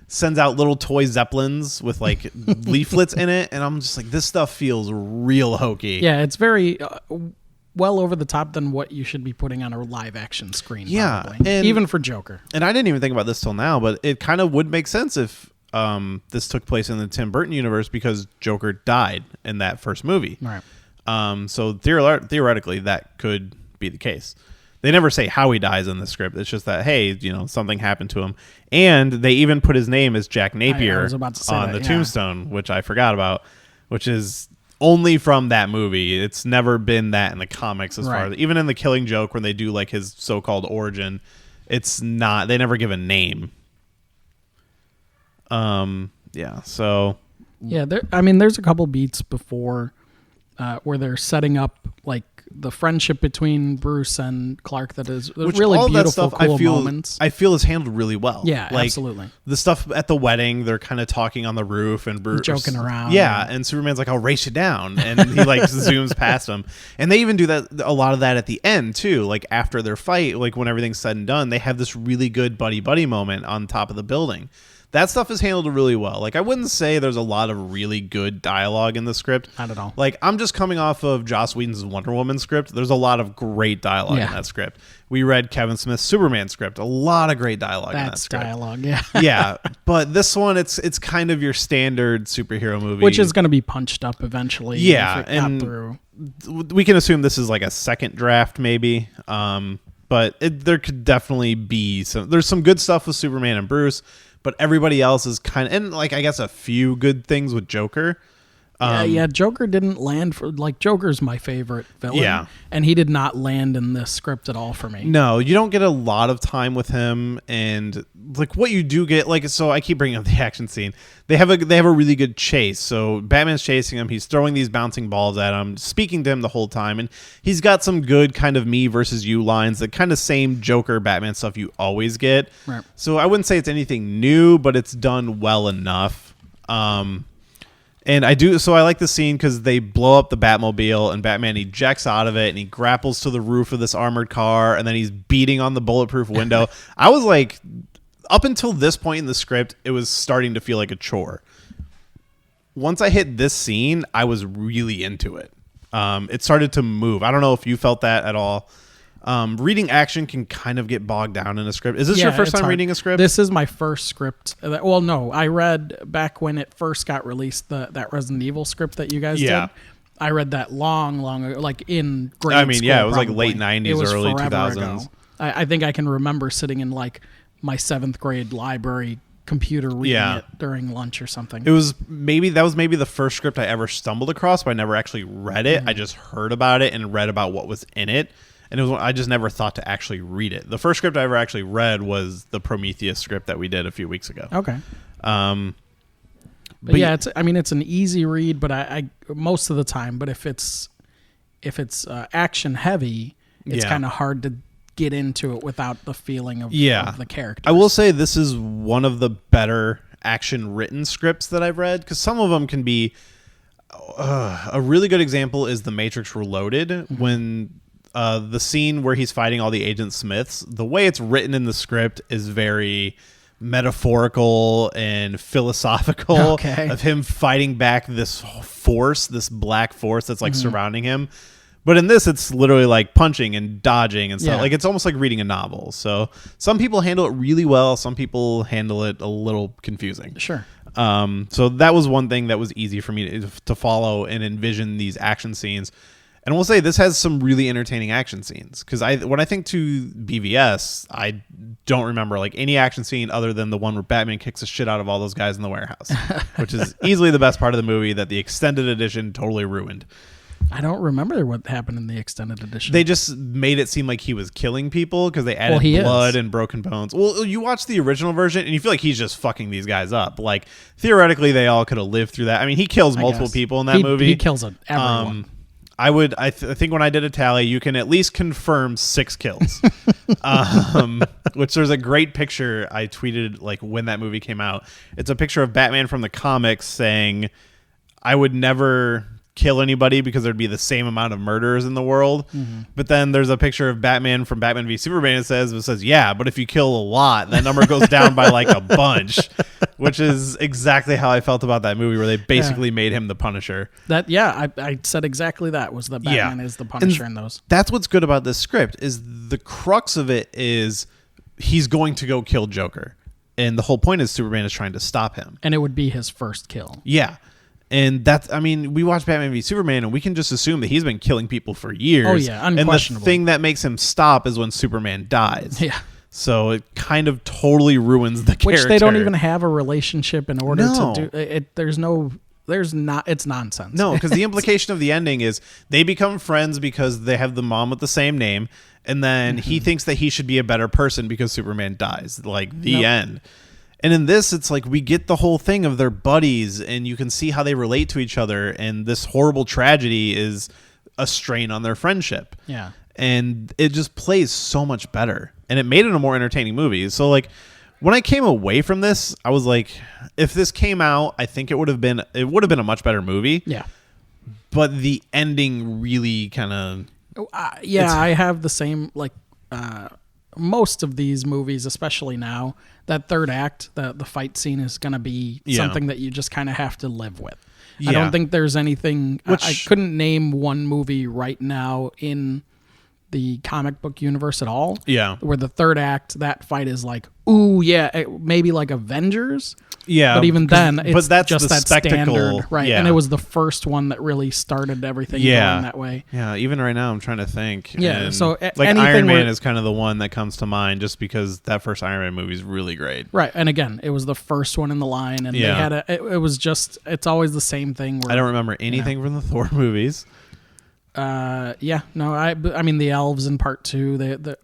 sends out little toy zeppelins with like leaflets in it, and I'm just like, this stuff feels real hokey. Yeah, it's very well over the top than what you should be putting on a live action screen. Yeah, probably. Even for Joker. And I didn't even think about this till now, but it kind of would make sense if this took place in the Tim Burton universe, because Joker died in that first movie. Right. So theoretically, that could be the case. They never say how he dies in the script. It's just that, hey, something happened to him. And they even put his name as Jack Napier on the tombstone, which I forgot about, which is only from that movie. It's never been that in the comics as far as, even in the Killing Joke, when they do like his so-called origin, it's not, they never give a name. Yeah, so. Yeah, there's a couple beats before where they're setting up like the friendship between Bruce and Clark that is really beautiful, cool moments. I feel is handled really well. Yeah, like, absolutely. The stuff at the wedding, they're kind of talking on the roof and Bruce joking around. Yeah, and Superman's like, "I'll race you down," and he like zooms past him. And they even do a lot of that at the end too. Like after their fight, like when everything's said and done, they have this really good buddy moment on top of the building. That stuff is handled really well. Like, I wouldn't say there's a lot of really good dialogue in the script. Not at all. Like, I'm just coming off of Joss Whedon's Wonder Woman script. There's a lot of great dialogue in that script. We read Kevin Smith's Superman script. A lot of great dialogue in that script. Dialogue, yeah. Yeah, but this one, it's kind of your standard superhero movie. Which is going to be punched up eventually. Yeah, and we can assume this is like a second draft maybe. But there could definitely be there's some good stuff with Superman and Bruce, but everybody else is kind of, and like I guess a few good things with Joker. Yeah, Joker didn't land for, like, Joker's my favorite villain. Yeah. And he did not land in this script at all for me. No, you don't get a lot of time with him, and like what you do get, like, so I keep bringing up the action scene. They have a really good chase. So Batman's chasing him, he's throwing these bouncing balls at him, speaking to him the whole time, and he's got some good kind of me versus you lines, the kind of same Joker Batman stuff you always get. Right. So I wouldn't say it's anything new, but it's done well enough. And I like the scene because they blow up the Batmobile and Batman ejects out of it and he grapples to the roof of this armored car and then he's beating on the bulletproof window. I was like, up until this point in the script, it was starting to feel like a chore. Once I hit this scene, I was really into it. It started to move. I don't know if you felt that at all. Reading action can kind of get bogged down in a script. Is this your first time reading a script? This is my first script. Well, no, I read back when it first got released, that Resident Evil script that you guys did. I read that long ago, like in grade school. Yeah, it was like late 90s, early 2000s. I think I can remember sitting in like my 7th grade library computer reading it during lunch or something. That was maybe the first script I ever stumbled across, but I never actually read it. I just heard about it and read about what was in it. And I just never thought to actually read it. The first script I ever actually read was the Prometheus script that we did a few weeks ago. Okay. But yeah, it's an easy read, but I most of the time. But if it's action heavy, it's kind of hard to get into it without the feeling of the characters. I will say this is one of the better action written scripts that I've read, because some of them can be. A really good example is The Matrix Reloaded, when. The scene where he's fighting all the Agent Smiths, the way it's written in the script is very metaphorical and philosophical of him fighting back this force, this black force that's like surrounding him. But in this, it's literally like punching and dodging and stuff. Like, it's almost like reading a novel. So some people handle it really well. Some people handle it a little confusing. Sure. So that was one thing that was easy for me to follow and envision these action scenes. And we'll say this has some really entertaining action scenes, because when I think to BVS, I don't remember like any action scene other than the one where Batman kicks the shit out of all those guys in the warehouse, which is easily the best part of the movie that the extended edition totally ruined. I don't remember what happened in the extended edition. They just made it seem like he was killing people because they added blood and broken bones. Well, you watch the original version and you feel like he's just fucking these guys up. Like, theoretically, they all could have lived through that. I mean, he kills multiple people in that movie. He kills everyone. I think when I did a tally, you can at least confirm 6 kills. Which there's a great picture I tweeted like when that movie came out. It's a picture of Batman from the comics saying, "I would never kill anybody because there'd be the same amount of murderers in the world." But then there's a picture of Batman from Batman v Superman. It says, "Yeah, but if you kill a lot, that number goes down by like a bunch," which is exactly how I felt about that movie, where they basically made him the Punisher. I said exactly that, was that Batman is the Punisher in those. That's what's good about this script, is the crux of it is he's going to go kill Joker. And the whole point is Superman is trying to stop him. And it would be his first kill. Yeah. And we watch Batman v Superman and we can just assume that he's been killing people for years. Oh, yeah, unquestionably. And the thing that makes him stop is when Superman dies. Yeah. So it kind of totally ruins the character. Which they don't even have a relationship in order to do it. It's nonsense. No, because the implication of the ending is they become friends because they have the mom with the same name. And then he thinks that he should be a better person because Superman dies. Like, the end. And in this, it's like we get the whole thing of their buddies, and you can see how they relate to each other. And this horrible tragedy is a strain on their friendship. Yeah. And it just plays so much better. And it made it a more entertaining movie. So, like, when I came away from this, I was like, if this came out, I think it would have been a much better movie. Yeah. But the ending really kind of... I have the same, like... most of these movies, especially now, that third act, the fight scene is going to be something that you just kind of have to live with. I don't think there's anything... I couldn't name one movie right now in the comic book universe at all. Yeah. Where the third act, that fight is like, ooh, yeah, maybe like Avengers. Yeah. But even then, it's that's just the that spectacle, standard. Right. Yeah. And it was the first one that really started everything going that way. Yeah. Even right now, I'm trying to think. Yeah. And so like Iron Man is kind of the one that comes to mind just because that first Iron Man movie is really great. Right. And again, it was the first one in the line. And they had it was just, it's always the same thing. Where, I don't remember anything from the Thor movies. I mean the elves in part 2,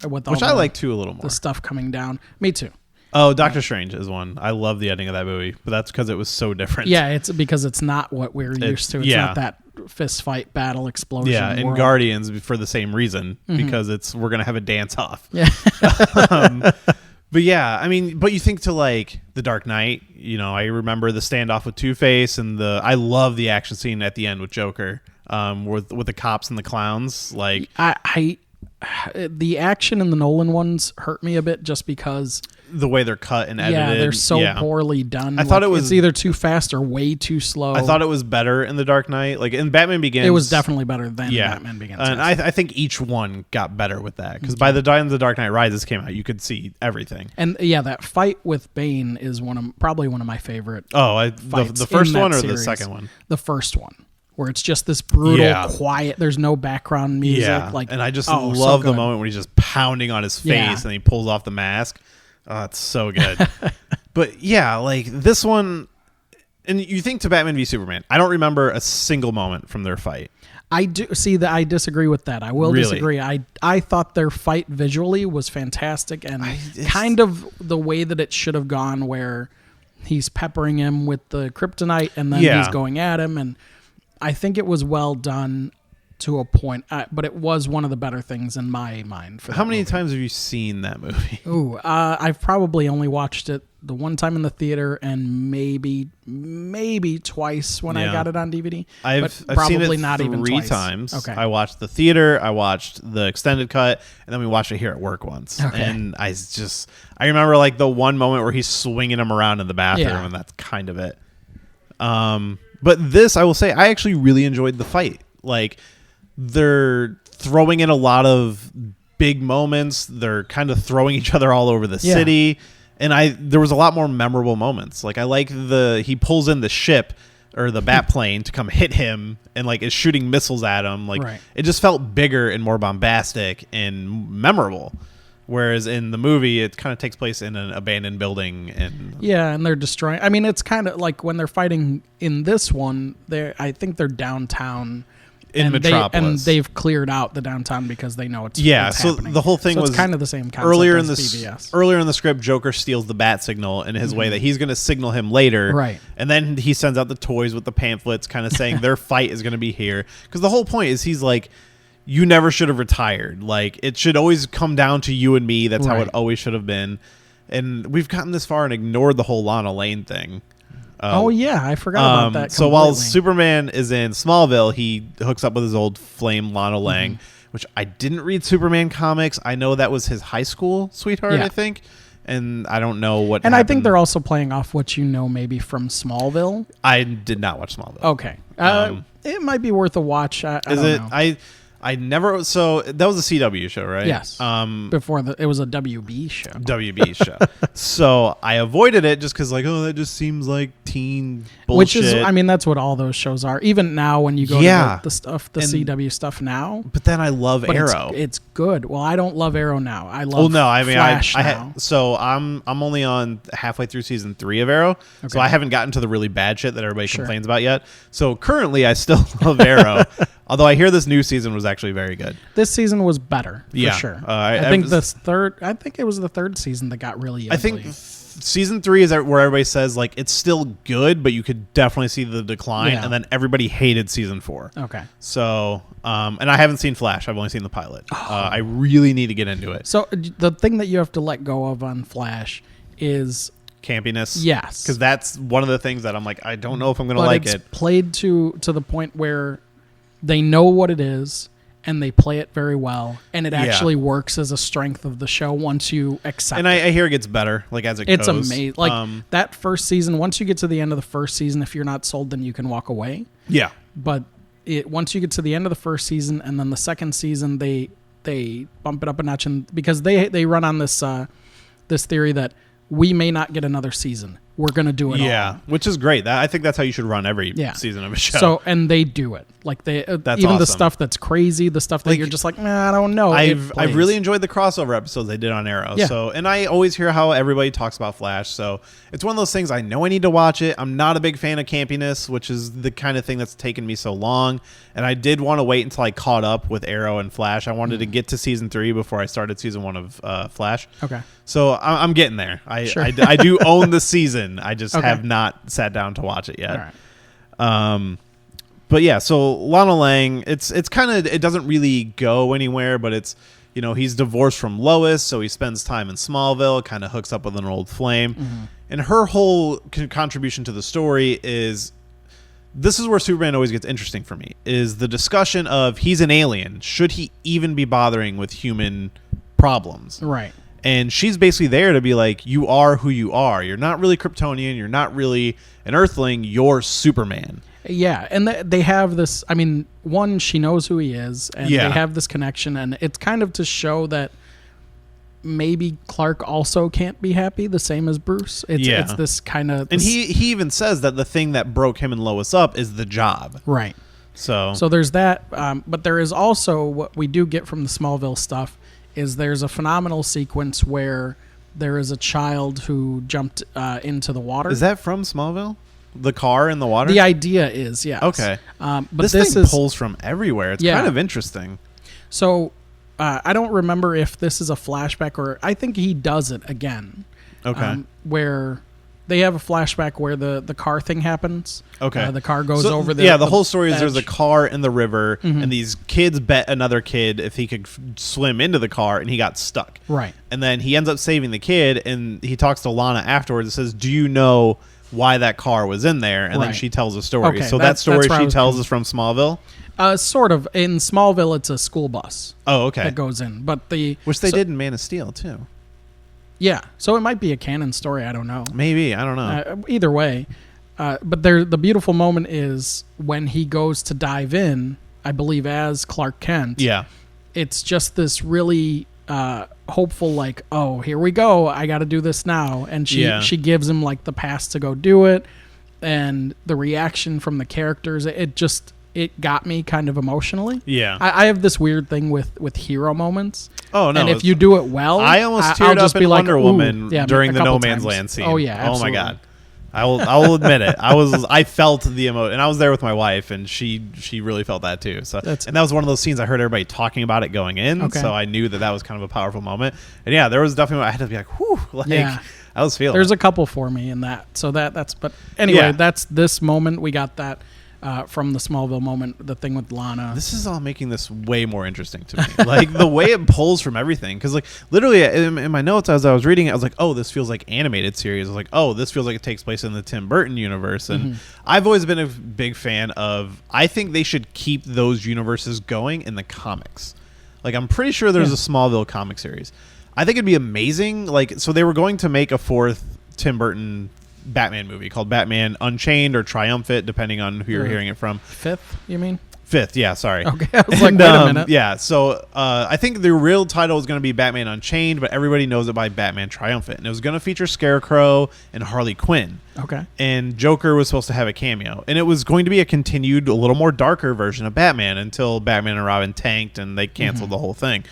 which I like too a little more. The stuff coming down. Me too. Oh, Doctor Strange is one. I love the ending of that movie, but that's because it was so different. Yeah, it's because it's not what we're used to. It's not that fist fight battle explosion. Yeah, and world. Guardians for the same reason, because we're gonna have a dance off. Yeah. But yeah, I mean, but you think to like The Dark Knight, I remember the standoff with Two-Face and I love the action scene at the end with Joker, with the cops and the clowns. Like the action in the Nolan ones hurt me a bit just because the way they're cut and edited. Yeah, they're so poorly done. I thought it was it's either too fast or way too slow. I thought it was better in The Dark Knight. Like in Batman Begins, it was definitely better than Batman Begins. And I think each one got better with that because by the time The Dark Knight Rises came out, you could see everything. And that fight with Bane is probably one of my favorite. Oh, the first one or the second one? The first one. Where it's just this brutal, quiet. There's no background music. Yeah, and I just love the moment when he's just pounding on his face and he pulls off the mask. Oh, it's so good. But yeah, like this one, and you think to Batman v Superman, I don't remember a single moment from their fight. I do see that. I disagree with that. I will disagree. I thought their fight visually was fantastic and kind of the way that it should have gone, where he's peppering him with the kryptonite and then he's going at him, and I think it was well done to a point, but it was one of the better things in my mind. How many times have you seen that movie? Ooh, I've probably only watched it the one time in the theater and maybe twice when I got it on DVD. I've seen it not even three times. Okay. I watched the theater, I watched the extended cut, and then we watched it here at work once. Okay. And I remember like the one moment where he's swinging him around in the bathroom, and that's kind of it. But this, I will say, I actually really enjoyed the fight. Like, they're throwing in a lot of big moments. They're kind of throwing each other all over the city. And there was a lot more memorable moments. Like, I like he pulls in the ship or the bat plane to come hit him and like is shooting missiles at him. Like it just felt bigger and more bombastic and memorable. Whereas in the movie, it kind of takes place in an abandoned building, and they're destroying. I mean, it's kind of like when they're fighting in this one. I think they're downtown in Metropolis, and they've cleared out the downtown because they know it's so happening. The whole thing was kind of the same concept earlier as in BVS. Earlier in the script, Joker steals the bat signal in his way that he's going to signal him later, right? And then he sends out the toys with the pamphlets, kind of saying their fight is going to be here, because the whole point is he's like, you never should have retired. Like, it should always come down to you and me. That's how it always should have been. And we've gotten this far and ignored the whole Lana Lane thing. I forgot about that. So while Superman is in Smallville, he hooks up with his old flame Lana Lang, which I didn't read Superman comics. I know that was his high school sweetheart, I think. And I don't know what happened. I think they're also playing off what you know maybe from Smallville. I did not watch Smallville. Okay. It might be worth a watch. I don't know. I never. So that was a CW show, right? Yes. Before it was a WB show. WB show. So I avoided it just because, like, that just seems like teen bullshit. Which is, I mean, that's what all those shows are. Even now, when you go to the CW stuff now. But then I love Arrow. It's good. Well, I don't love Arrow now. I love. Flash now. So I'm only on halfway through season 3 of Arrow. Okay. So I haven't gotten to the really bad shit that everybody complains about yet. So currently, I still love Arrow. Although I hear this new season was actually very good. This season was better, for sure. I think it was the third season that got really ugly. I think season 3 is where everybody says, like, it's still good, but you could definitely see the decline. Yeah. And then everybody hated season 4. Okay. So, and I haven't seen Flash. I've only seen the pilot. I really need to get into it. So the thing that you have to let go of on Flash is campiness. Yes. Because that's one of the things that I'm like, I don't know if I'm going to like it. It's played to the point where they know what it is, and they play it very well, and it actually works as a strength of the show once you accept it. And I hear it gets better, like, as it goes. It's amazing. Like, that first season, once you get to the end of the first season, if you're not sold, then you can walk away. Yeah. But once you get to the end of the first season, and then the second season, they bump it up a notch, and because they run on this theory that we may not get another season. We're going to do it all. Yeah, which is great. I think that's how you should run every season of a show. So, and they do it. Like, that's even awesome. The stuff that's crazy, the stuff that, like, you're just like, I don't know. I've really enjoyed the crossover episodes they did on Arrow. Yeah. So, and I always hear how everybody talks about Flash. So it's one of those things, I know I need to watch it. I'm not a big fan of campiness, which is the kind of thing that's taken me so long. And I did want to wait until I caught up with Arrow and Flash. I wanted to get to season 3 before I started season 1 of Flash. Okay. So I'm getting there. I do own the season. I just have not sat down to watch it yet. All right. But yeah, so Lana Lang, it's kind of, it doesn't really go anywhere, but it's, he's divorced from Lois, so he spends time in Smallville, kind of hooks up with an old flame. Mm-hmm. And her whole contribution to the story is, this is where Superman always gets interesting for me, is the discussion of, he's an alien. Should he even be bothering with human problems? Right. And she's basically there to be like, you are who you are. You're not really Kryptonian. You're not really an Earthling. You're Superman. Yeah, and they have this, I mean, one, she knows who he is, and they have this connection, and it's kind of to show that maybe Clark also can't be happy, the same as Bruce. It's this kind of... And he even says that the thing that broke him and Lois up is the job. Right. So there's that, but there is also, what we do get from the Smallville stuff, is there's a phenomenal sequence where there is a child who jumped into the water. Is that from Smallville? The car in the water? The idea is, yes. Okay. But this thing pulls from everywhere. It's kind of interesting. So I don't remember if this is a flashback or... I think he does it again. Okay. Where they have a flashback where the car thing happens. Okay. The car goes over the... Yeah, the whole story is there's a car in the river, and these kids bet another kid if he could swim into the car, and he got stuck. Right. And then he ends up saving the kid, and he talks to Lana afterwards and says, do you know why that car was in there? And then she tells a story. Okay, so that story she tells is from Smallville? Sort of. In Smallville, it's a school bus. Oh, okay. That goes in. But which they did in Man of Steel, too. Yeah. So it might be a canon story. I don't know. Maybe. I don't know. Either way. But the beautiful moment is when he goes to dive in, I believe, as Clark Kent. Yeah. It's just this really hopeful, like, oh, here we go. I got to do this now. And she gives him, like, the pass to go do it. and the reaction from the characters, it got me kind of emotionally. Yeah. I have this weird thing with hero moments. Oh, no. And if you do it well, I almost I'll teared just up be in like, Wonder Woman yeah, during a the couple No Man's times. Land scene. Oh, yeah, Oh, my absolutely. God. I will admit it. I felt the emotion, and I was there with my wife, and she really felt that too. So, and that was one of those scenes I heard everybody talking about it going in. Okay. So I knew that was kind of a powerful moment. And yeah, there was definitely I had to be like, whew, like I was feeling. There's a couple for me in that. So that's. But anyway, that's this moment. We got that. From the Smallville moment, the thing with Lana. This is all making this way more interesting to me. Like the way it pulls from everything. Because like literally in my notes as I was reading it, I was like, oh, this feels like animated series. I was like, oh, this feels like it takes place in the Tim Burton universe. And I've always been a big fan of, I think they should keep those universes going in the comics. Like I'm pretty sure there's a Smallville comic series. I think it'd be amazing. Like, so they were going to make a fourth Tim Burton Batman movie called Batman Unchained or Triumphant, depending on who you're hearing it from. Fifth, you mean? Fifth, yeah, sorry. Okay, I was like, wait a minute. Yeah, so I think the real title is going to be Batman Unchained, but everybody knows it by Batman Triumphant. And it was going to feature Scarecrow and Harley Quinn. Okay. And Joker was supposed to have a cameo. And it was going to be a continued, a little more darker version of Batman until Batman and Robin tanked and they canceled the whole thing.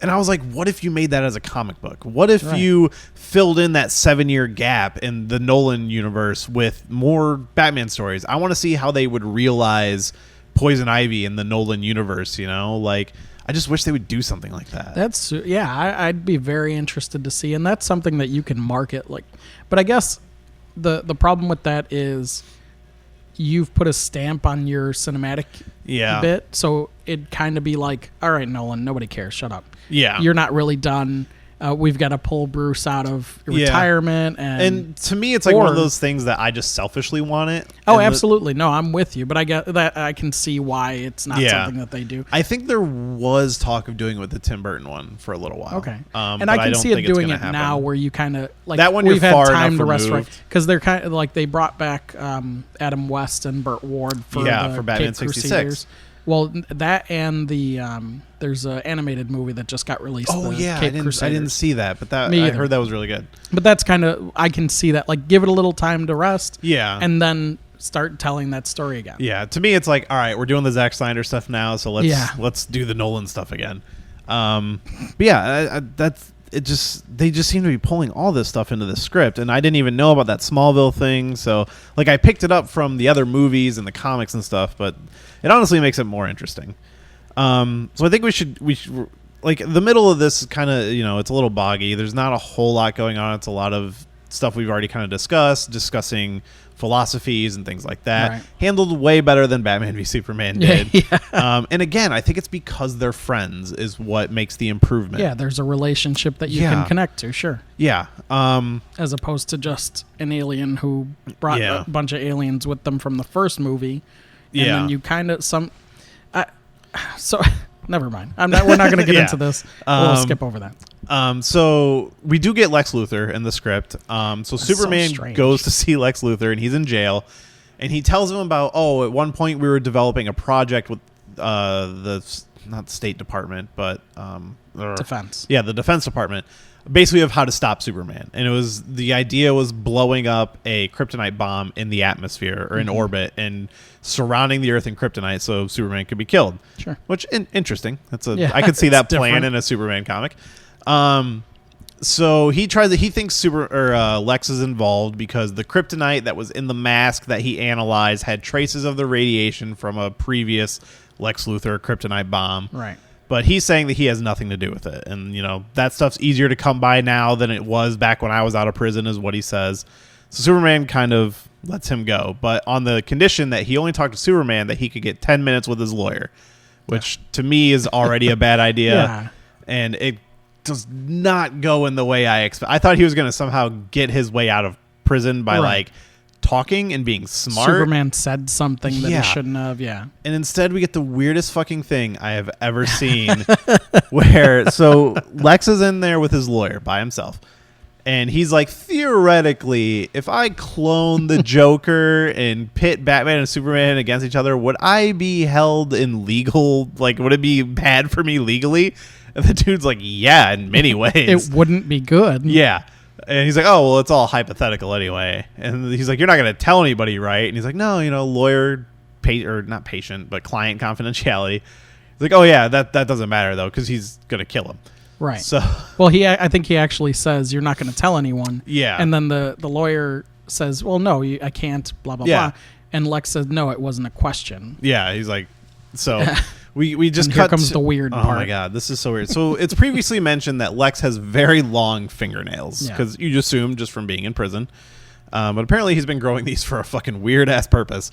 And I was like, what if you made that as a comic book? What if you filled in that 7-year gap in the Nolan universe with more Batman stories? I want to see how they would realize Poison Ivy in the Nolan universe, you know? Like, I just wish they would do something like that. I'd be very interested to see. And that's something that you can market. But I guess the problem with that is you've put a stamp on your cinematic bit. So it'd kind of be like, all right, Nolan, nobody cares. Shut up. Yeah. You're not really done. We've got to pull Bruce out of retirement. And to me, it's like one of those things that I just selfishly want it. Oh, absolutely. No, I'm with you. But I get that I can see why it's not something that they do. I think there was talk of doing it with the Tim Burton one for a little while. Okay. And I can see it doing it now where you kind of like that one we've you're had far time to enough rest because they're kind of like they brought back Adam West and Burt Ward for Batman Cape 66. Crusaders. Well, that and the there's an animated movie that just got released. Oh yeah, I didn't see that, but I heard that was really good. But that's kind of I can see that. Like, give it a little time to rest. Yeah, and then start telling that story again. Yeah, to me, it's like, all right, we're doing the Zack Snyder stuff now, so let's do the Nolan stuff again. But yeah, that's it. They just seem to be pulling all this stuff into the script, and I didn't even know about that Smallville thing. So like, I picked it up from the other movies and the comics and stuff, but it honestly makes it more interesting. So I think we should like the middle of this is kind of, it's a little boggy. There's not a whole lot going on. It's a lot of stuff we've already kind of discussing philosophies and things like that. Right. Handled way better than Batman v Superman did. And again, I think it's because they're friends is what makes the improvement. Yeah, there's a relationship that you can connect to, sure. Yeah. As opposed to just an alien who brought a bunch of aliens with them from the first movie. And then you kind of so never mind. We're not going to get into this. We'll skip over that. So we do get Lex Luthor in the script. So Superman goes to see Lex Luthor, and he's in jail, and he tells him about, at one point we were developing a project with not the State Department, but Defense. Yeah, the Defense Department, basically of how to stop Superman. And the idea was blowing up a kryptonite bomb in the atmosphere or in orbit and surrounding the Earth in kryptonite so Superman could be killed. Sure. Which interesting. I could see that plan in a Superman comic. So he thinks Lex is involved because the kryptonite that was in the mask that he analyzed had traces of the radiation from a previous Lex Luthor kryptonite bomb. Right. But he's saying that he has nothing to do with it. And, that stuff's easier to come by now than it was back when I was out of prison, is what he says. So Superman kind of lets him go, but on the condition that he only talked to Superman that he could get 10 minutes with his lawyer, which to me is already a bad idea. Yeah. And it does not go in the way I expect. I thought he was going to somehow get his way out of prison by talking and being smart. Superman said something that he shouldn't have, and instead we get the weirdest fucking thing I have ever seen where Lex is in there with his lawyer by himself, and he's like, theoretically, if I clone the Joker and pit Batman and Superman against each other, would I be held in legal, would it be bad for me legally? And the dude's like, yeah, in many ways. It wouldn't be good. Yeah. And he's like, oh, well, it's all hypothetical anyway. And he's like, you're not going to tell anybody, right? And he's like, no, lawyer, or not patient, but client confidentiality. He's like, oh, yeah, that doesn't matter, though, because he's going to kill him. Right. So, well, I think he actually says, you're not going to tell anyone. Yeah. And then the lawyer says, well, no, I can't, blah, blah, blah. And Lex says, no, it wasn't a question. Yeah, he's like, so... We just and cut. Here comes the weird part. Oh my god, this is so weird. So it's previously mentioned that Lex has very long fingernails because you assume just from being in prison, but apparently he's been growing these for a fucking weird ass purpose.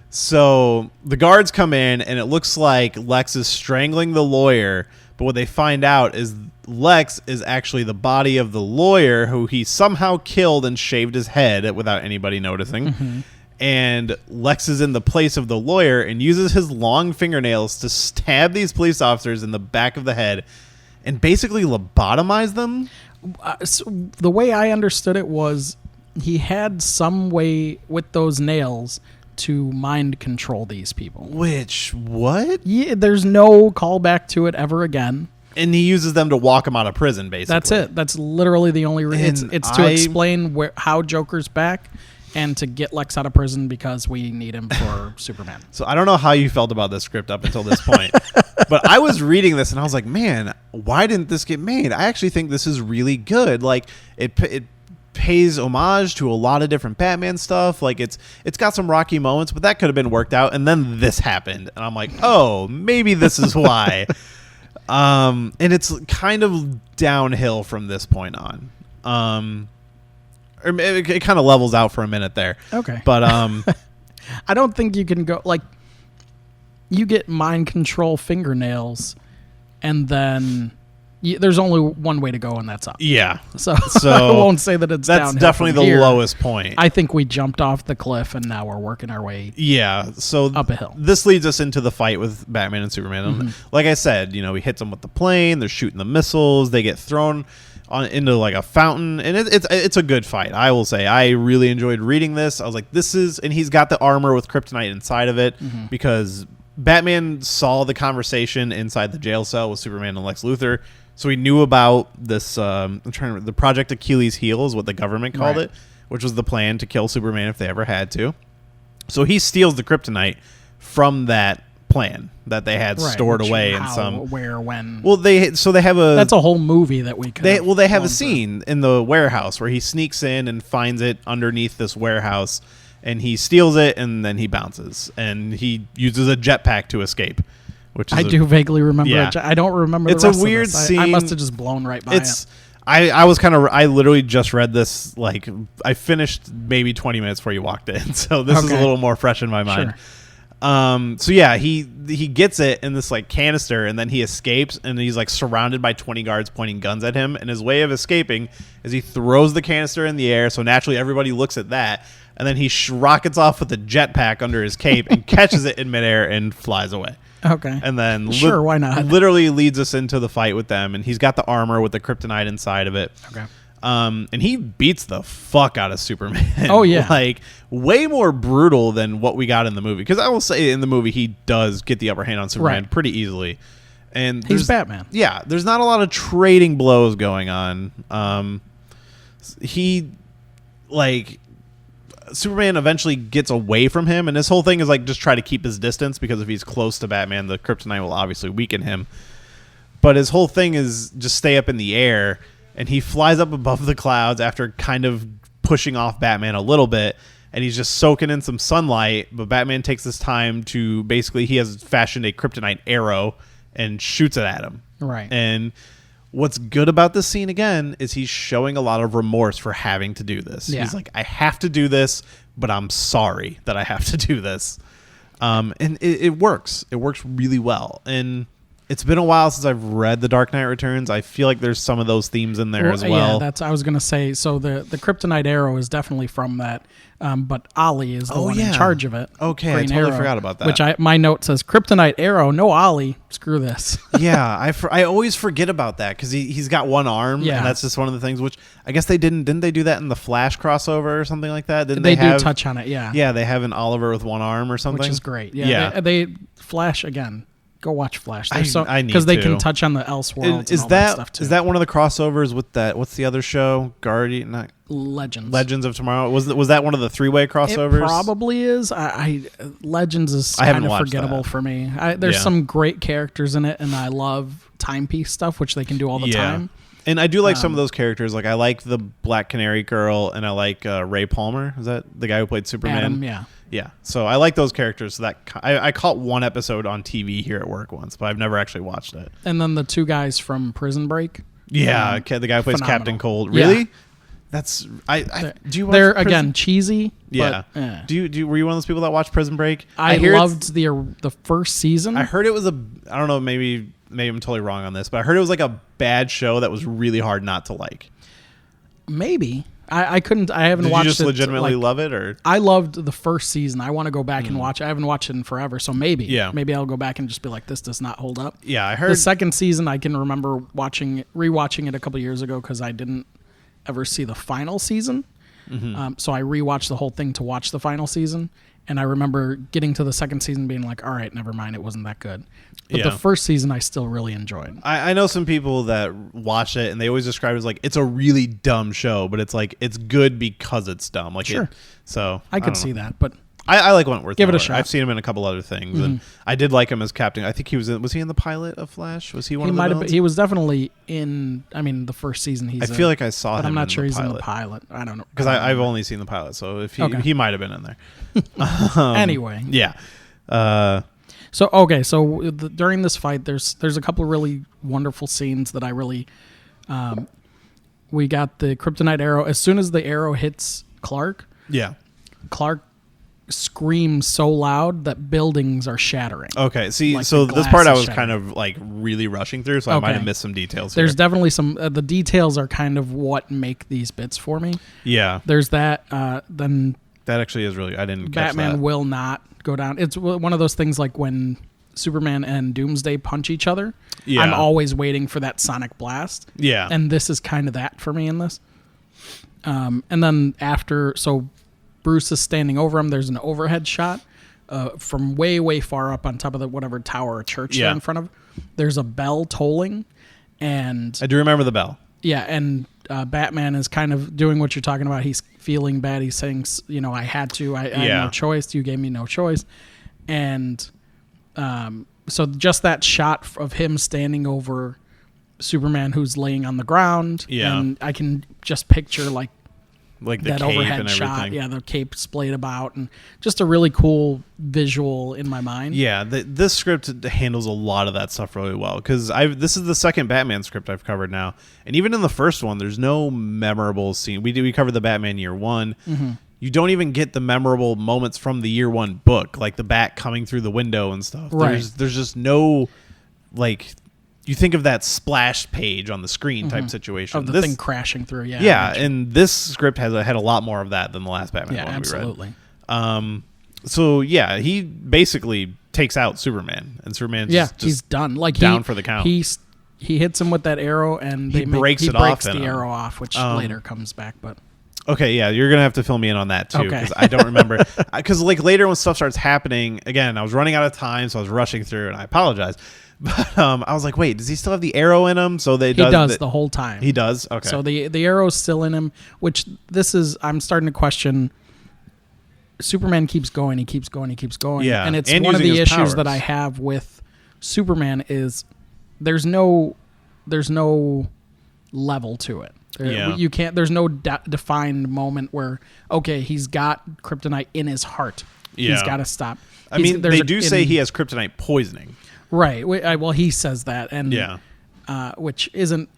So the guards come in and it looks like Lex is strangling the lawyer, but what they find out is Lex is actually the body of the lawyer who he somehow killed and shaved his head without anybody noticing. Mm-hmm. And Lex is in the place of the lawyer and uses his long fingernails to stab these police officers in the back of the head and basically lobotomize them. So the way I understood it was he had some way with those nails to mind control these people. Which, what? Yeah, there's no callback to it ever again. And he uses them to walk him out of prison, basically. That's it. That's literally the only reason. It's to explain how Joker's back. And to get Lex out of prison because we need him for Superman. So I don't know how you felt about this script up until this point. But I was reading this and I was like, man, why didn't this get made? I actually think this is really good. Like, it pays homage to a lot of different Batman stuff. Like, it's got some rocky moments, but that could have been worked out. And then this happened. And I'm like, oh, maybe this is why. And it's kind of downhill from this point on. It kind of levels out for a minute there. Okay. But I don't think you can go like you get mind control fingernails and then there's only one way to go and that's up. Yeah. So I won't say that it's that's definitely the lowest point. I think we jumped off the cliff and now we're working our way up a hill. This leads us into the fight with Batman and Superman. Mm-hmm. Like I said, he hits them with the plane, they're shooting the missiles, they get thrown into like a fountain, and it's a good fight. I will say I really enjoyed reading this. I was like, and he's got the armor with kryptonite inside of it because Batman saw the conversation inside the jail cell with Superman and Lex Luthor, so he knew about this. The Project Achilles' heel is what the government called it, which was the plan to kill Superman if they ever had to. So he steals the kryptonite from that plan that they had stored away in some where when they have a that's a whole movie that we could they have a scene in the warehouse where he sneaks in and finds it underneath this warehouse and he steals it and then he bounces and he uses a jetpack to escape, which is I do vaguely remember. I don't remember. It's the rest a weird of this. scene. I must have just blown right by it. I literally just read this, like I finished maybe 20 minutes before you walked in, so this is a little more fresh in my mind. Sure. So yeah, he gets it in this like canister and then he escapes and he's like surrounded by 20 guards pointing guns at him, and his way of escaping is he throws the canister in the air, so naturally everybody looks at that, and then he rockets off with the jetpack under his cape and catches it in midair and flies away. Okay. And then sure, why not? Literally leads us into the fight with them, and he's got the armor with the kryptonite inside of it. Okay. And he beats the fuck out of Superman. Oh, yeah. Like, way more brutal than what we got in the movie. Because I will say in the movie, he does get the upper hand on Superman pretty easily. And he's Batman. Yeah, there's not a lot of trading blows going on. Superman eventually gets away from him, and his whole thing is like just try to keep his distance, because if he's close to Batman, the kryptonite will obviously weaken him. But his whole thing is just stay up in the air. And he flies up above the clouds after kind of pushing off Batman a little bit. And he's just soaking in some sunlight. But Batman takes this time to he has fashioned a kryptonite arrow and shoots it at him. Right. And what's good about this scene, again, is he's showing a lot of remorse for having to do this. Yeah. He's like, I have to do this, but I'm sorry that I have to do this. And it works. It works really well. And it's been a while since I've read The Dark Knight Returns. I feel like there's some of those themes in there as well. Yeah, I was going to say, so the kryptonite arrow is definitely from that, but Ollie is the one in charge of it. Okay, I totally forgot about that. Which my note says, kryptonite arrow, no Ollie, screw this. Yeah, I always forget about that, because he's got one arm, and that's just one of the things, which I guess didn't they do that in the Flash crossover or something like that? They do touch on it, yeah. Yeah, they have an Oliver with one arm or something. Which is great. Yeah. They Flash, again, Go watch Flash. I need because they to. can touch on the Elseworlds and all that stuff too. Is that one of the crossovers with that? What's the other show? Not Legends of Tomorrow. Was that one of the 3-way crossovers? It probably is. Legends is kind of forgettable for me. There's some great characters in it, and I love timepiece stuff, which they can do all the time. And I do like some of those characters. Like I like the Black Canary girl, and I like Ray Palmer. Is that the guy who played Superman? Adam, yeah. Yeah. So I like those characters. So that I caught one episode on TV here at work once, but I've never actually watched it. And then the 2 guys from Prison Break. Yeah, the guy who plays phenomenal. Captain Cold. Really? Yeah. That's do you watch They're Prison? Again cheesy. Yeah. But, Do you were you one of those people that watch Prison Break? I loved the first season. I heard it was I don't know, maybe I'm totally wrong on this, but I heard it was like a bad show that was really hard not to like. Maybe. I couldn't. I haven't watched it. Did you just legitimately love it, or? I loved the first season. I want to go back and watch it. I haven't watched it in forever, so maybe I'll go back and just be like, this does not hold up. Yeah, I heard the second season. I can remember rewatching it a couple years ago because I didn't ever see the final season. So I rewatched the whole thing to watch the final season, and I remember getting to the second season being like, all right, never mind, it wasn't that good. But the first season I still really enjoyed. I know some people that watch it and they always describe it as like it's a really dumb show, but it's like it's good because it's dumb. Like sure. So I could see that, but I like Wentworth. Give it a shot. I've seen him in a couple other things, and I did like him as Captain. I think he was he in the pilot of Flash? Was he one of the villains? He was definitely in. I mean, the first season. I feel like I saw him. I'm not sure in the he's pilot. in the pilot. I don't know because I've only seen the pilot. So if he might have been in there. Anyway, yeah. So during this fight, there's a couple of really wonderful scenes that I really. We got the kryptonite arrow. As soon as the arrow hits Clark. Yeah. Clark screams so loud that buildings are shattering. Okay, see, like so this part I was shattering. kind of like really rushing through, so I might have missed some details. There's definitely some. The details are kind of what make these bits for me. Yeah. There's that. Then that actually is really. I didn't. Catch Batman that. will not go down. It's one of those things like when Superman and Doomsday punch each other. Yeah. I'm always waiting for that sonic blast. Yeah. And this is kind of that for me in this. And then so Bruce is standing over him. There's an overhead shot from way, way far up on top of whatever tower or church they're in front of. There's a bell tolling, and I do remember the bell. Yeah, and Batman is kind of doing what you're talking about. He's feeling bad. He's saying, I had to. I had no choice. You gave me no choice. And so just that shot of him standing over Superman who's laying on the ground. Yeah. And I can just picture like the that cape overhead and shot. everything. Yeah, the cape splayed about, and just a really cool visual in my mind. Yeah, this script handles a lot of that stuff really well, because this is the second Batman script I've covered now, and even in the first one, there's no memorable scene. We covered the Batman Year One. Mm-hmm. You don't even get the memorable moments from the Year One book, like the bat coming through the window and stuff. Right. There's just no like. You think of that splash page on the screen type situation. Of the thing crashing through, yeah. Yeah, and this script had a lot more of that than the last Batman one absolutely. we read. So, yeah, he basically takes out Superman, and Superman's just he's done. Like down for the count. He hits him with that arrow, and he breaks the arrow off, which later comes back, but... Okay, yeah, you're going to have to fill me in on that, too, because I don't remember. Because, like, later when stuff starts happening, again, I was running out of time, so I was rushing through, and I apologize. But I was like, wait, does he still have the arrow in him? So he does the whole time. He does? Okay. So the arrow's still in him, which I'm starting to question. Superman keeps going, he keeps going. Yeah, and it's one of the issues that I have with Superman is there's no level to it. You can't. There's no defined moment where he's got kryptonite in his heart. Yeah. He's got to stop. I mean, they do say he has kryptonite poisoning. Right. Well, he says that, and which isn't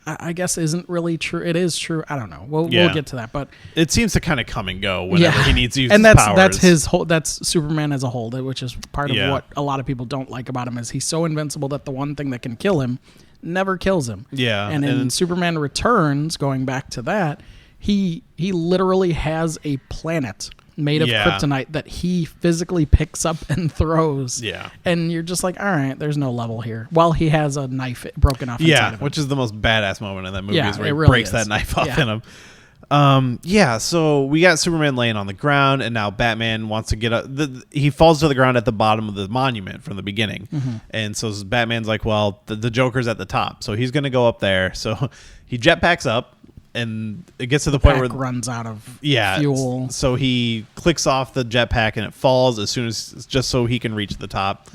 really true. It is true. I don't know. We'll get to that, but it seems to kind of come and go whenever he needs to use his powers. That's his whole. That's Superman as a whole, which is part of what a lot of people don't like about him. Is he's so invincible that the one thing that can kill him never kills him. Yeah. And in Superman Returns, going back to that, he literally has a planet made of kryptonite that he physically picks up and throws. Yeah. And you're just like, all right, there's no level here. While he has a knife broken off inside of him. Which is the most badass moment in that movie is where he really breaks that knife off in him. Yeah, so we got Superman laying on the ground, and now Batman wants to get up. He falls to the ground at the bottom of the monument from the beginning. And so Batman's like, well, the Joker's at the top, so he's going to go up there. So he jetpacks up, and it gets to the point where runs out of fuel. So he clicks off the jetpack, and it falls as soon as just so he can reach the top.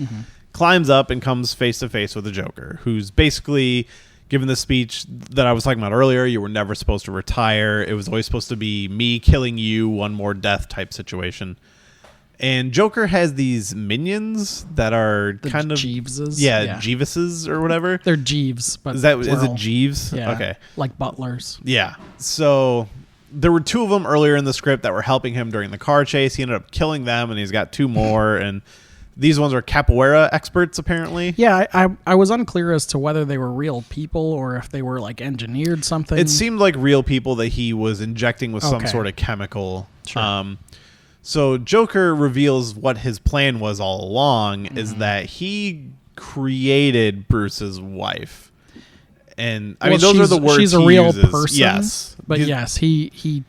Climbs up and comes face to face with the Joker, who's basically given the speech that I was talking about earlier. You were never supposed to retire. It was always supposed to be me killing you, one more death type situation. And Joker has these minions that are kind of Jeeveses. Yeah, Jeeveses or whatever. They're Jeeves, but is it Jeeves? Yeah, okay, like butlers. Yeah. So there were two of them earlier in the script that were helping him during the car chase. He ended up killing them, and he's got two more. And these ones are capoeira experts, apparently. Yeah, I was unclear as to whether they were real people or if they were like engineered something. It seemed like real people that he was injecting with some sort of chemical. Sure. So Joker reveals what his plan was all along is that he created Bruce's wife. And I mean, those are the words she's a he real uses. person. Yes. But yes, he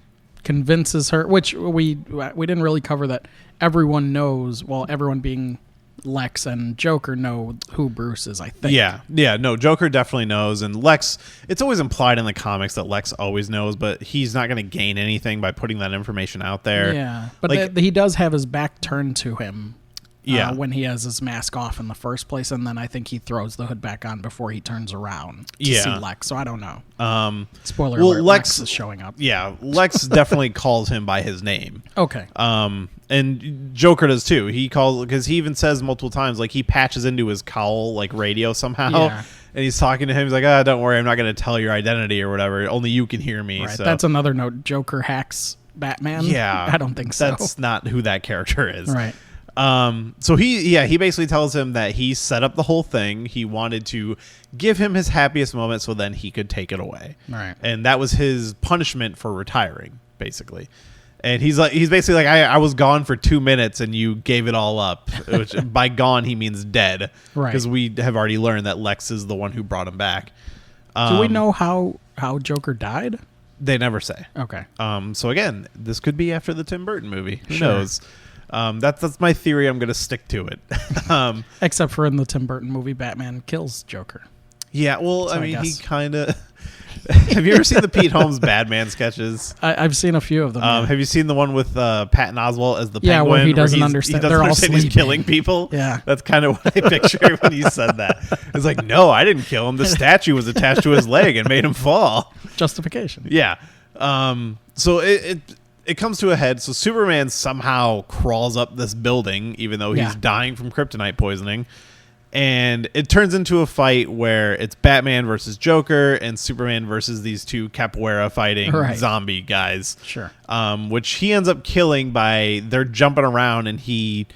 convinces her, which we didn't really cover that everyone knows, well, everyone being Lex and Joker know who Bruce is, I think. Yeah, no, Joker definitely knows, and Lex, it's always implied in the comics that Lex always knows, but he's not going to gain anything by putting that information out there. Yeah, but he does have his back turned to him when he has his mask off in the first place, and then I think he throws the hood back on before he turns around to see Lex, so I don't know. Spoiler alert, Lex is showing up. Yeah, Lex definitely calls him by his name. Okay. And Joker does too. He calls, because he even says multiple times, like he patches into his cowl like radio somehow, and he's talking to him. He's like, don't worry, I'm not going to tell your identity or whatever. Only you can hear me. Right. So. That's another note. Joker hacks Batman. Yeah, I don't think so. That's not who that character is. Right. So he basically tells him that he set up the whole thing. He wanted to give him his happiest moment so then he could take it away. Right. And that was his punishment for retiring, basically. And he's basically like, I was gone for 2 minutes and you gave it all up. Which by gone he means dead. Right. Because we have already learned that Lex is the one who brought him back. Do we know how Joker died? They never say. Okay. So again, this could be after the Tim Burton movie. Who knows? That's my theory. I'm going to stick to it. Except for in the Tim Burton movie, Batman kills Joker. Yeah, well, so I mean, he kind of... Have you ever seen the Pete Holmes Batman sketches? I've seen a few of them. Yeah. Have you seen the one with Patton Oswalt as the Penguin? Yeah, where he doesn't understand. He doesn't understand he's killing people. Yeah. That's kind of what I pictured when you said that. It's like, no, I didn't kill him. The statue was attached to his leg and made him fall. Justification. Yeah. So it comes to a head. So Superman somehow crawls up this building, even though he's dying from kryptonite poisoning. And it turns into a fight where it's Batman versus Joker and Superman versus these two capoeira fighting zombie guys. Sure. Which he ends up killing by they're jumping around, and he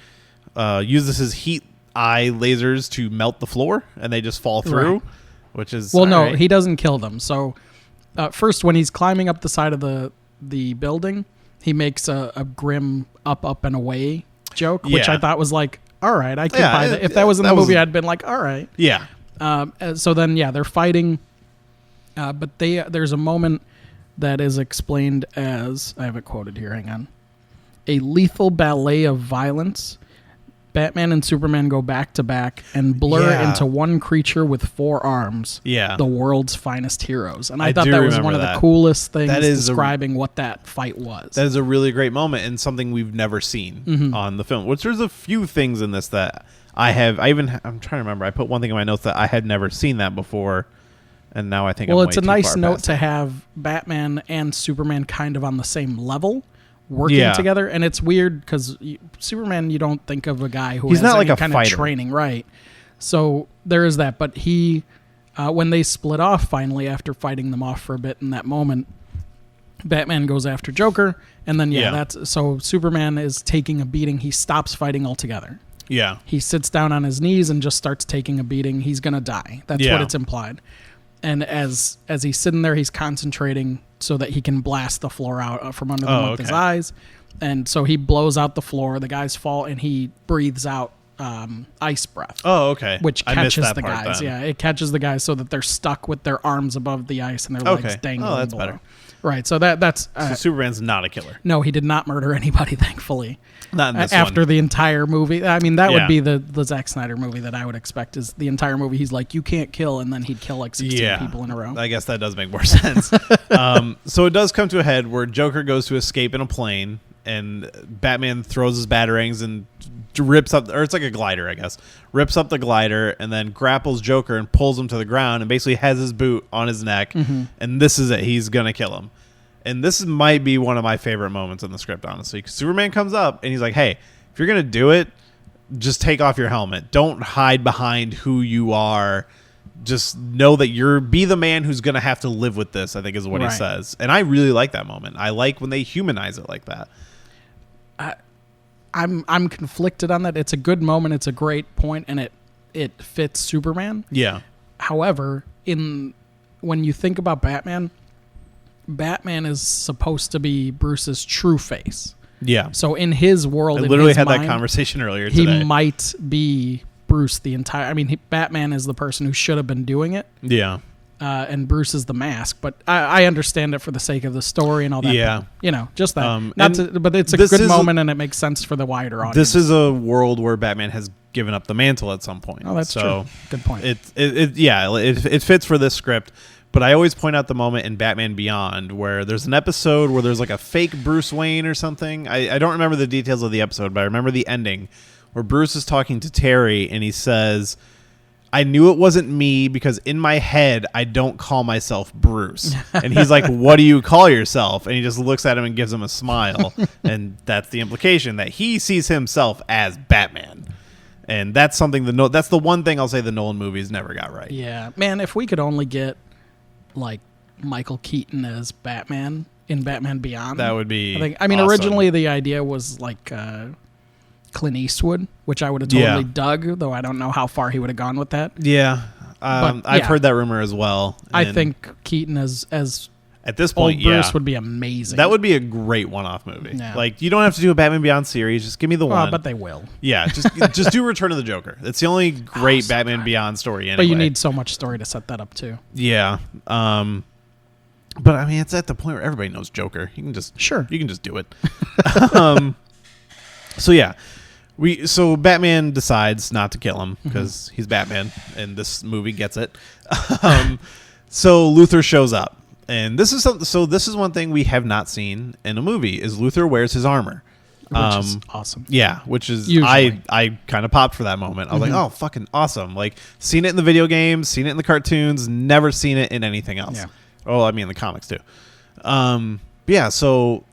uses his heat eye lasers to melt the floor, and they just fall through. Right. Which is he doesn't kill them. So first, when he's climbing up the side of the building, he makes a grim up and away joke, which I thought was like, all right, I could buy that. If that was in the movie, I'd been like, all right. Yeah. So then, they're fighting, but there's a moment that is explained as, I have it quoted here, hang on, a lethal ballet of violence. Batman and Superman go back to back and blur into one creature with 4 arms. Yeah. The world's finest heroes. And I thought that was one of the coolest things describing what that fight was. That is a really great moment and something we've never seen on the film. Which there's a few things in this that I'm trying to remember. I put one thing in my notes that I had never seen that before. And now I think it's a nice note to have Batman and Superman kind of on the same level, working together. And it's weird because Superman, you don't think of a guy who has not like a kind fighter. Of training, right? So there is that. But he, when they split off finally after fighting them off for a bit in that moment, Batman goes after Joker, and then that's so Superman is taking a beating. He stops fighting altogether. Yeah, he sits down on his knees and just starts taking a beating. He's gonna die. That's what it's implied. And as he's sitting there, he's concentrating so that he can blast the floor out from under them with his eyes. And so he blows out the floor. The guys fall, and he breathes out ice breath. Oh, okay. Which catches the guys. Then. Yeah, it catches the guys so that they're stuck with their arms above the ice and their legs dangling. Oh, that's better. Right. So that's So Superman's not a killer. no, he did not murder anybody, thankfully. Not in this after one. the entire movie. I mean, that Yeah. would be the Zack Snyder movie that I would expect is the entire movie. He's like, you can't kill, and then he'd kill like 16 people in a row. I guess that does make more sense. So it does come to a head where Joker goes to escape in a plane, and Batman throws his batarangs and rips up, or it's like a glider, I guess, rips up the glider and then grapples Joker and pulls him to the ground and basically has his boot on his neck. And this is it. He's going to kill him. And this might be one of my favorite moments in the script, honestly, because Superman comes up and he's like, hey, if you're going to do it, just take off your helmet. Don't hide behind who you are. Just know that be the man who's going to have to live with this, I think is what he says. And I really like that moment. I like when they humanize it like that. I'm conflicted on that. It's a good moment. It's a great point, and it fits Superman. Yeah. However, when you think about Batman is supposed to be Bruce's true face. Yeah. So in his world, I literally had mind, that conversation earlier today. He might be Bruce the entire. I mean, Batman is the person who should have been doing it. Yeah. And Bruce is the mask, but I understand it for the sake of the story and all that. Yeah. But, just that. But it's a this good is moment, and it makes sense for the wider audience. This is a world where Batman has given up the mantle at some point. Oh, that's true. Good point. It fits for this script. But I always point out the moment in Batman Beyond where there's an episode where there's like a fake Bruce Wayne or something. I don't remember the details of the episode, but I remember the ending where Bruce is talking to Terry and he says, I knew it wasn't me because in my head, I don't call myself Bruce. And he's like, what do you call yourself? And he just looks at him and gives him a smile. And that's the implication that he sees himself as Batman. And that's something that's the one thing I'll say the Nolan movies never got right. Yeah. Man, if we could only get like Michael Keaton as Batman in Batman Beyond, that would be awesome. Originally the idea was like Clint Eastwood, which I would have totally dug, though I don't know how far he would have gone with that. Yeah. I've heard that rumor as well. I think Keaton as at this point, old Bruce would be amazing. That would be a great one-off movie. Yeah. Like, you don't have to do a Batman Beyond series. Just give me the one. But they will. Yeah, just do Return of the Joker. It's the only great Batman Beyond story anyway. But you need so much story to set that up, too. Yeah. But, I mean, it's at the point where everybody knows Joker. You can just do it. So, yeah. So Batman decides not to kill him because he's Batman, and this movie gets it. So Luthor shows up. And this is one thing we have not seen in a movie is Luthor wears his armor. Which is awesome. Yeah, which is Usually. I kind of popped for that moment. I was like, oh, fucking awesome. Like, seen it in the video games, seen it in the cartoons, never seen it in anything else. Yeah. Oh, I mean the comics too. Yeah, so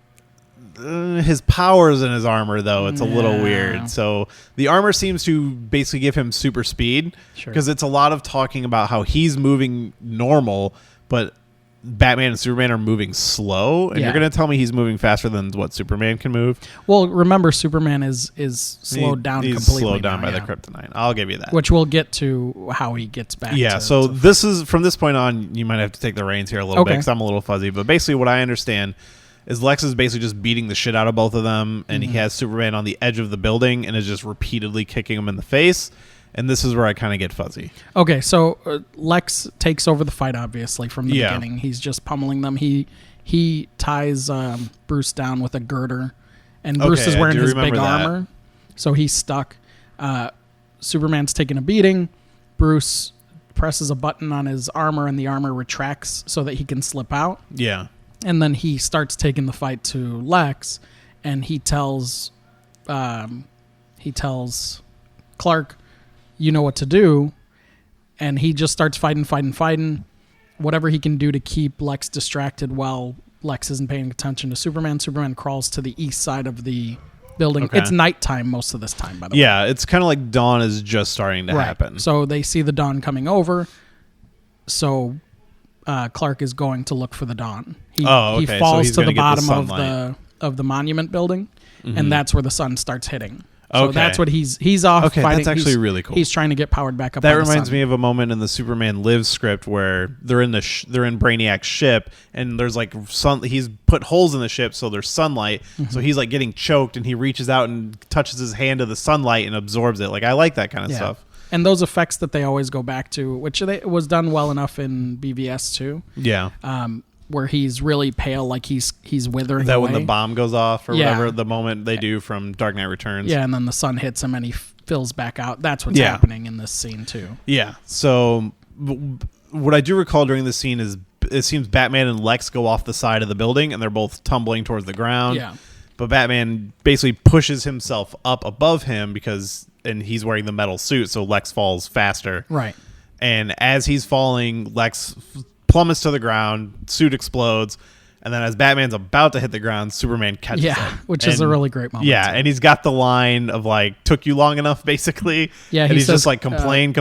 his powers in his armor, though, it's a little weird. So the armor seems to basically give him super speed because it's a lot of talking about how he's moving normal, but Batman and Superman are moving slow, and you're going to tell me he's moving faster than what Superman can move? Well, remember, Superman is slowed down completely. He's slowed down by the kryptonite. I'll give you that. Which we'll get to how he gets back. Yeah, so this is, from this point on, you might have to take the reins here a little bit because I'm a little fuzzy. But basically what I understand is Lex is basically just beating the shit out of both of them, and he has Superman on the edge of the building and is just repeatedly kicking him in the face. And this is where I kind of get fuzzy. Okay, so Lex takes over the fight, obviously, from the beginning. He's just pummeling them. He ties Bruce down with a girder, and Bruce is wearing his big armor, so he's stuck. Superman's taking a beating. Bruce presses a button on his armor, and the armor retracts so that he can slip out. Yeah. And then he starts taking the fight to Lex, and he tells Clark, you know what to do, and he just starts fighting, whatever he can do to keep Lex distracted while Lex isn't paying attention to Superman. Superman crawls to the east side of the building. Okay. It's nighttime most of this time, by the way. Yeah, it's kind of like dawn is just starting to happen. So they see the dawn coming over, so Clark is going to look for the dawn. He falls to the bottom of the monument building, and that's where the sun starts hitting. So that's what he's off fighting. That's actually really cool. He's trying to get powered back up. That reminds me of a moment in the Superman Lives script where they're in Brainiac's ship, and there's like he's put holes in the ship so there's sunlight. So he's like getting choked, and he reaches out and touches his hand to the sunlight and absorbs it. Like, I like that kind of stuff. And those effects that they always go back to, which was done well enough in BVS too. Yeah. where he's really pale, like he's withering That away. when the bomb goes off or Yeah. whatever, the moment they do from Dark Knight Returns. Yeah, and then the sun hits him and he fills back out. That's what's Yeah. happening in this scene too. Yeah. So what I do recall during this scene is it seems Batman and Lex go off the side of the building and they're both tumbling towards the ground. Yeah. But Batman basically pushes himself up above him and he's wearing the metal suit, so Lex falls faster. Right. And as he's falling, Lex plummets to the ground, suit explodes, and then as Batman's about to hit the ground, Superman catches him. Which is a really great moment. Yeah, too. and he's got the line of like, took you long enough, basically. Yeah, and he he's says, just like, complain.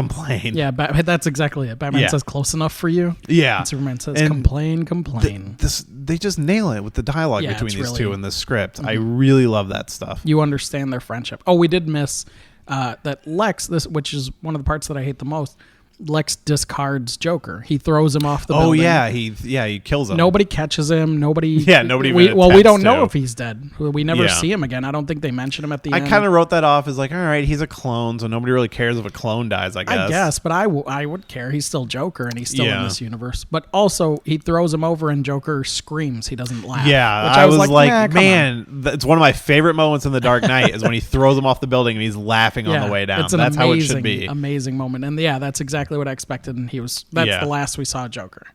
Yeah, that's exactly it. Batman Yeah. says, close enough for you. Yeah. And Superman says, And complain. They just nail it with the dialogue Yeah, between it's these really- two in this script. I really love that stuff. You understand their friendship. Oh, we did miss that Lex, which is one of the parts that I hate the most, Lex discards Joker. He throws him off the building. He kills him. Nobody catches him. Nobody. Yeah, nobody even We attempts don't know to. if he's dead. We never Yeah. see him again. I don't think they mention him at the I end. kind of wrote that off as like, all right, he's a clone, so nobody really cares if a clone dies, I guess. I guess, but I would care. He's still Joker, and he's still Yeah. in this universe. But also, he throws him over, and Joker screams. He doesn't laugh. Yeah, which I was like, nah, come on. man, it's one of my favorite moments in The Dark Knight is when he throws him off the building and he's laughing on the way down. It's an That's amazing, how it should be. amazing moment. And yeah, that's exactly what I expected. And that's the last we saw Joker.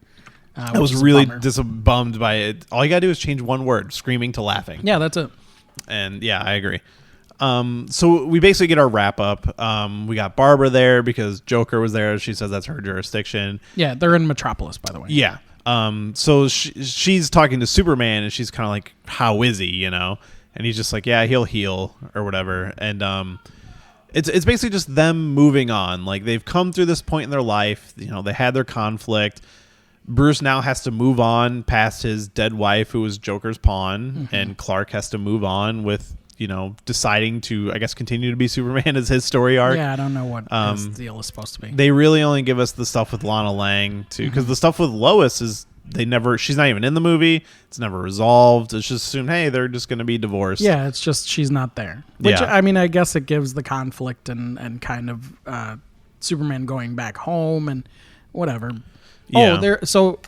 I was really bummed by it. All you gotta do is change one word, screaming to laughing. Yeah, that's it. And yeah, I agree. So we basically get our wrap up. We got Barbara there because Joker was there. She says that's her jurisdiction. Yeah, they're in Metropolis, by the way. Yeah. So she's talking to Superman and she's kind of like, how is he, you know? And he's just like, yeah, he'll heal or whatever. And it's basically just them moving on. Like they've come through this point in their life. You know, they had their conflict. Bruce now has to move on past his dead wife, who was Joker's pawn, and Clark has to move on with, you know, deciding to, I guess, continue to be Superman as his story arc. Yeah, I don't know what his deal is supposed to be. They really only give us the stuff with Lana Lang too, because the stuff with Lois is she's not even in the movie. It's never resolved. It's just assumed, hey, they're just going to be divorced. Yeah, it's just she's not there. Which, Yeah. I mean, I guess it gives the conflict and kind of Superman going back home and whatever. Yeah.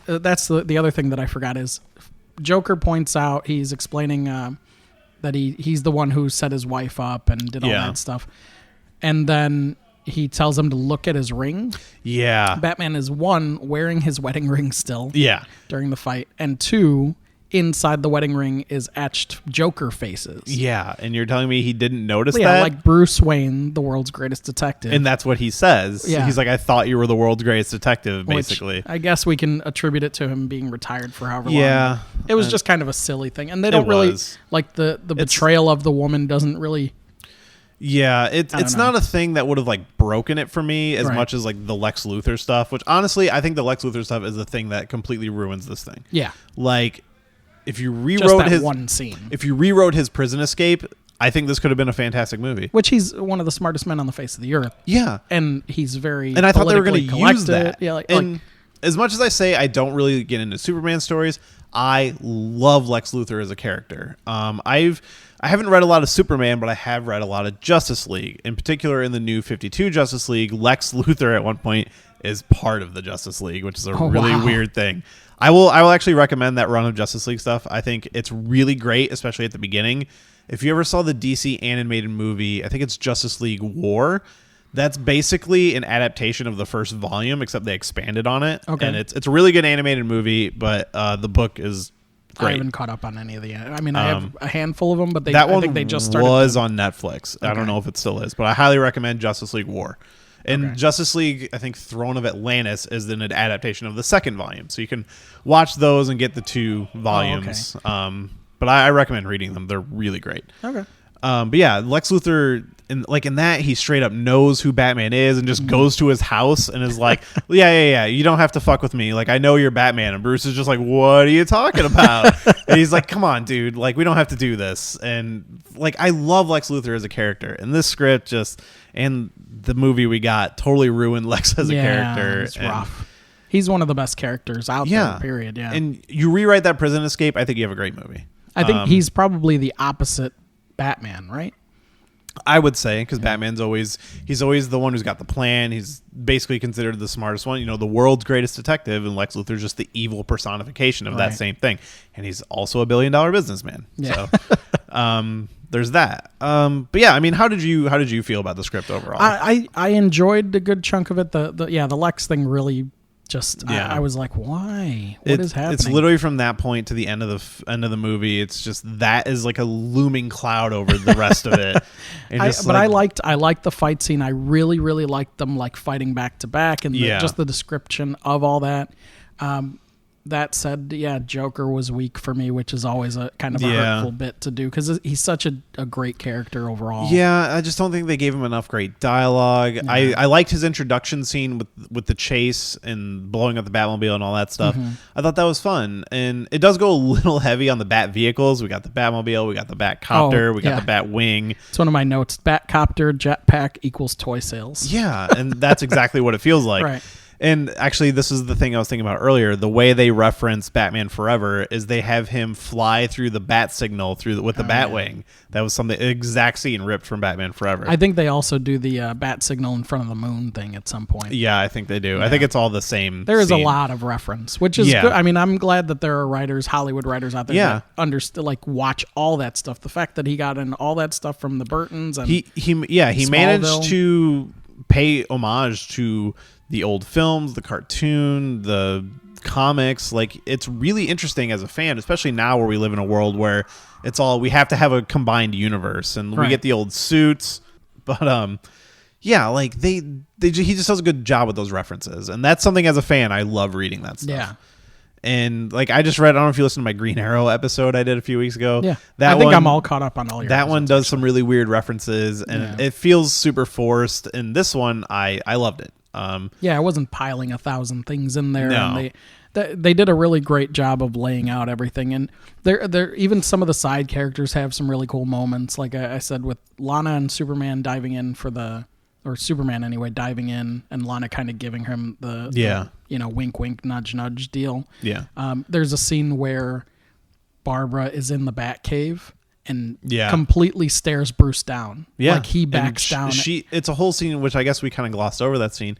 That's the other thing that I forgot is Joker points out, he's explaining that he's the one who set his wife up and did all that stuff. And then he tells him to look at his ring. Yeah. Batman is, one, wearing his wedding ring still Yeah. during the fight, and two, inside the wedding ring is etched Joker faces. Yeah. And you're telling me he didn't notice Yeah, that? like Bruce Wayne, the world's greatest detective. And that's what he says. Yeah. He's like, I thought you were the world's greatest detective, which basically. I guess we can attribute it to him being retired for however long. Yeah. It was just kind of a silly thing. And they don't really, was. like the betrayal of the woman doesn't really... Yeah, it's know. not a thing that would have like broken it for me as Right. much as like the Lex Luthor stuff, which honestly, I think the Lex Luthor stuff is the thing that completely ruins this thing. Yeah. Like, if you Just rewrote that his one scene. if you rewrote his prison escape, I think this could have been a fantastic movie. Which he's one of the smartest men on the face of the earth. Yeah. And he's very And I thought they were going to use that. Yeah, and as much as I say I don't really get into Superman stories, I love Lex Luthor as a character. I haven't read a lot of Superman, but I have read a lot of Justice League. In particular, in the new 52 Justice League, Lex Luthor at one point is part of the Justice League, which is a really weird thing. I will actually recommend that run of Justice League stuff. I think it's really great, especially at the beginning. If you ever saw the DC animated movie, I think it's Justice League War. That's basically an adaptation of the first volume, except they expanded on it. Okay. And it's a really good animated movie, but the book is great. I haven't caught up on any of the... I mean, I have a handful of them, but I think they just started... was on Netflix. I don't know if it still is, but I highly recommend Justice League War. And Justice League, I think Throne of Atlantis is an adaptation of the second volume. So you can watch those and get the two volumes. But I recommend reading them. They're really great. Okay. But yeah, Lex Luthor, in that, he straight up knows who Batman is and just goes to his house and is like, yeah, you don't have to fuck with me. Like, I know you're Batman. And Bruce is just like, what are you talking about? And he's like, come on, dude. Like, we don't have to do this. And like, I love Lex Luthor as a character. And this script and the movie we got totally ruined Lex as a character. It's rough. He's one of the best characters out there, period. Yeah. And you rewrite that Prison Escape, I think you have a great movie. I think he's probably the opposite Batman, right? I would say, because Batman's he's always the one who's got the plan. He's basically considered the smartest one, the world's greatest detective, and Lex Luthor's just the evil personification of that same thing. And he's also a $1 billion businessman. Yeah. So there's that. But yeah, I mean, how did you feel about the script overall? I enjoyed a good chunk of it. The Lex thing really just I was like, why? What is happening? It's literally from that point to the end of the movie. It's just that is like a looming cloud over the rest of it. I liked the fight scene. I really liked them like fighting back to back, and just the description of all that. That said, Joker was weak for me, which is always a kind of a hurtful bit to do because he's such a great character overall. Yeah, I just don't think they gave him enough great dialogue. Yeah. I liked his introduction scene with the chase and blowing up the Batmobile and all that stuff. Mm-hmm. I thought that was fun. And it does go a little heavy on the Bat vehicles. We got the Batmobile, we got the Batcopter, we got the Batwing. It's one of my notes. Batcopter, jetpack equals toy sales. Yeah, and that's exactly what it feels like. Right. And actually, this is the thing I was thinking about earlier. The way they reference Batman Forever is they have him fly through the bat signal with the Batwing. Yeah. That was something exact scene ripped from Batman Forever. I think they also do the bat signal in front of the moon thing at some point. Yeah, I think they do. Yeah. I think it's all the same. There is a lot of reference, which is good. I mean, I'm glad that there are writers, Hollywood writers out there that understand, like, watch all that stuff. The fact that he got in all that stuff from the Burtons and he managed to pay homage to the old films, the cartoon, the comics. Like, it's really interesting as a fan, especially now where we live in a world where we have to have a combined universe, and we get the old suits. But like he just does a good job with those references, and that's something as a fan I love reading that stuff. Yeah. And like I just read, I don't know if you listened to my Green Arrow episode I did a few weeks ago. Yeah, I think I'm all caught up on all your. That one does some really weird references, and it feels super forced. And this one, I loved it. I wasn't piling 1,000 things in there. No. And they did a really great job of laying out everything, and they're even some of the side characters have some really cool moments. Like I said, with Lana and Superman diving in or Superman anyway, diving in, and Lana kind of giving him the wink wink nudge nudge deal. Yeah. There's a scene where Barbara is in the Batcave and completely stares Bruce down. Yeah. Like he backs down. It's a whole scene, which I guess we kind of glossed over that scene.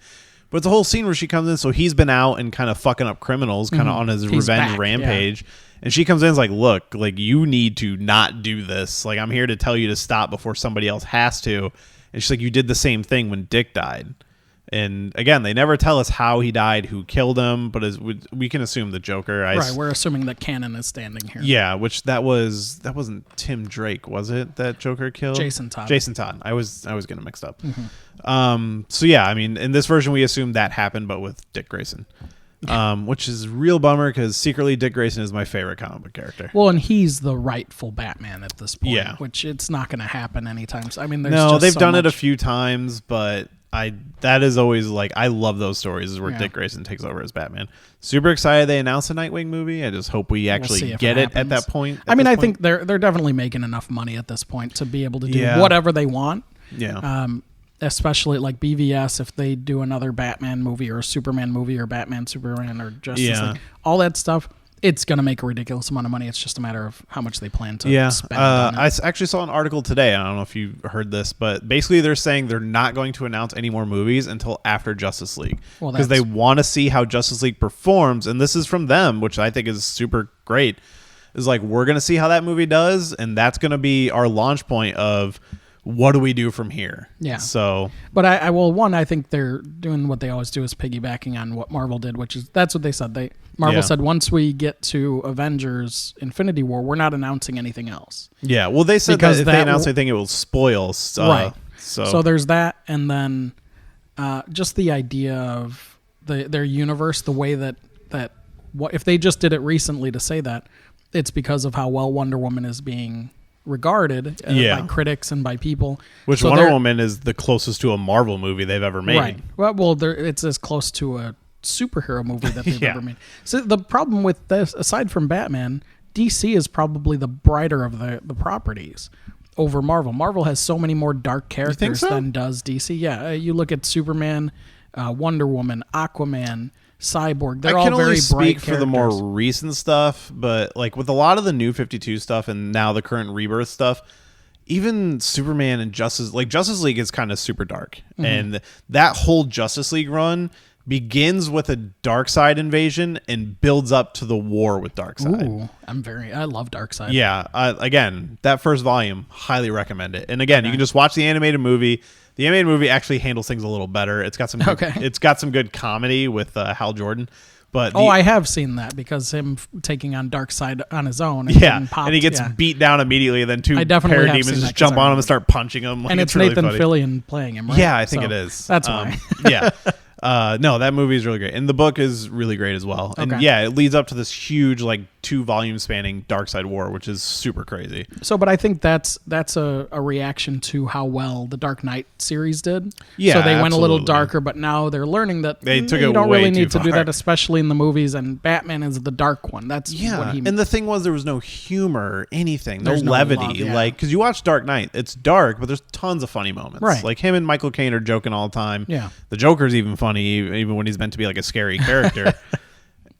But it's a whole scene where she comes in, so he's been out and kind of fucking up criminals, kind of on his revenge rampage. Yeah. And she comes in and is like, look, like, you need to not do this. Like, I'm here to tell you to stop before somebody else has to. And she's like, you did the same thing when Dick died. And again, they never tell us how he died, who killed him, but we can assume the Joker. Right, we're assuming that canon is standing here. Yeah, which that wasn't Tim Drake, was it? That Joker killed Jason Todd. I was getting mixed up. Mm-hmm. So yeah, I mean, in this version, we assume that happened, but with Dick Grayson, which is a real bummer because secretly Dick Grayson is my favorite comic book character. Well, and he's the rightful Batman at this point. Yeah, which it's not going to happen anytime. I mean, they've done it a few times, but that is always like, I love those stories where Dick Grayson takes over as Batman. Super excited they announced a Nightwing movie. I just hope we actually get it at that point. I think they're definitely making enough money at this point to be able to do whatever they want. Yeah. Especially like BVS, if they do another Batman movie or a Superman movie or Batman, Superman or Justice League, all that stuff. It's going to make a ridiculous amount of money. It's just a matter of how much they plan to spend on it. I actually saw an article today. I don't know if you heard this, but basically they're saying they're not going to announce any more movies until after Justice League because they want to see how Justice League performs. And this is from them, which I think is super great. Is like, we're going to see how that movie does, and that's going to be our launch point of what do we do from here? Yeah. So, but I think they're doing what they always do, is piggybacking on what Marvel did, which is that's what they said. Marvel said once we get to Avengers Infinity War, we're not announcing anything else. Yeah. Well, they said because if they announce anything, it will spoil. Right. So there's that, and then just the idea of their universe, the way that what if they just did it recently to say that, it's because of how well Wonder Woman is being regarded by critics and by people. Which Wonder Woman is the closest to a Marvel movie they've ever made. Right. Well, it's as close to a superhero movie that they've ever made. So the problem with this, aside from Batman, DC is probably the brighter of the properties over Marvel. Marvel has so many more dark characters than does DC. Yeah, you look at Superman, Wonder Woman, Aquaman, Cyborg. They're all very bright characters. I can only speak for the more recent stuff, but like with a lot of the New 52 stuff and now the current Rebirth stuff, even Superman and Justice League is kind of super dark, and that whole Justice League run begins with a Darkseid invasion and builds up to the war with Darkseid. Ooh, I love Darkseid. Yeah, again, that first volume, highly recommend it. And again, you can just watch the animated movie. The animated movie actually handles things a little better. It's got some it's got some good comedy with Hal Jordan. But I have seen that because him taking on Darkseid on his own. And he gets beat down immediately, and then two parademons just jump on him and start punching him. And it's Nathan Fillion playing him, right? Yeah, I think it is. That's why. Yeah. No, that movie is really great, and the book is really great as well. And it leads up to this huge 2-volume spanning Darkseid war, which is super crazy. So, but I think that's a reaction to how well the Dark Knight series did. Yeah, so they went a little darker, but now they're learning that they took you it don't way really too need to do far. that, especially in the movies. And Batman is the dark one. That's what he. And the thing was, there was no humor, anything, no no levity, love, because you watch Dark Knight, it's dark, but there's tons of funny moments. Right. Like him and Michael Caine are joking all the time. Yeah, the Joker's even funny, even when he's meant to be a scary character.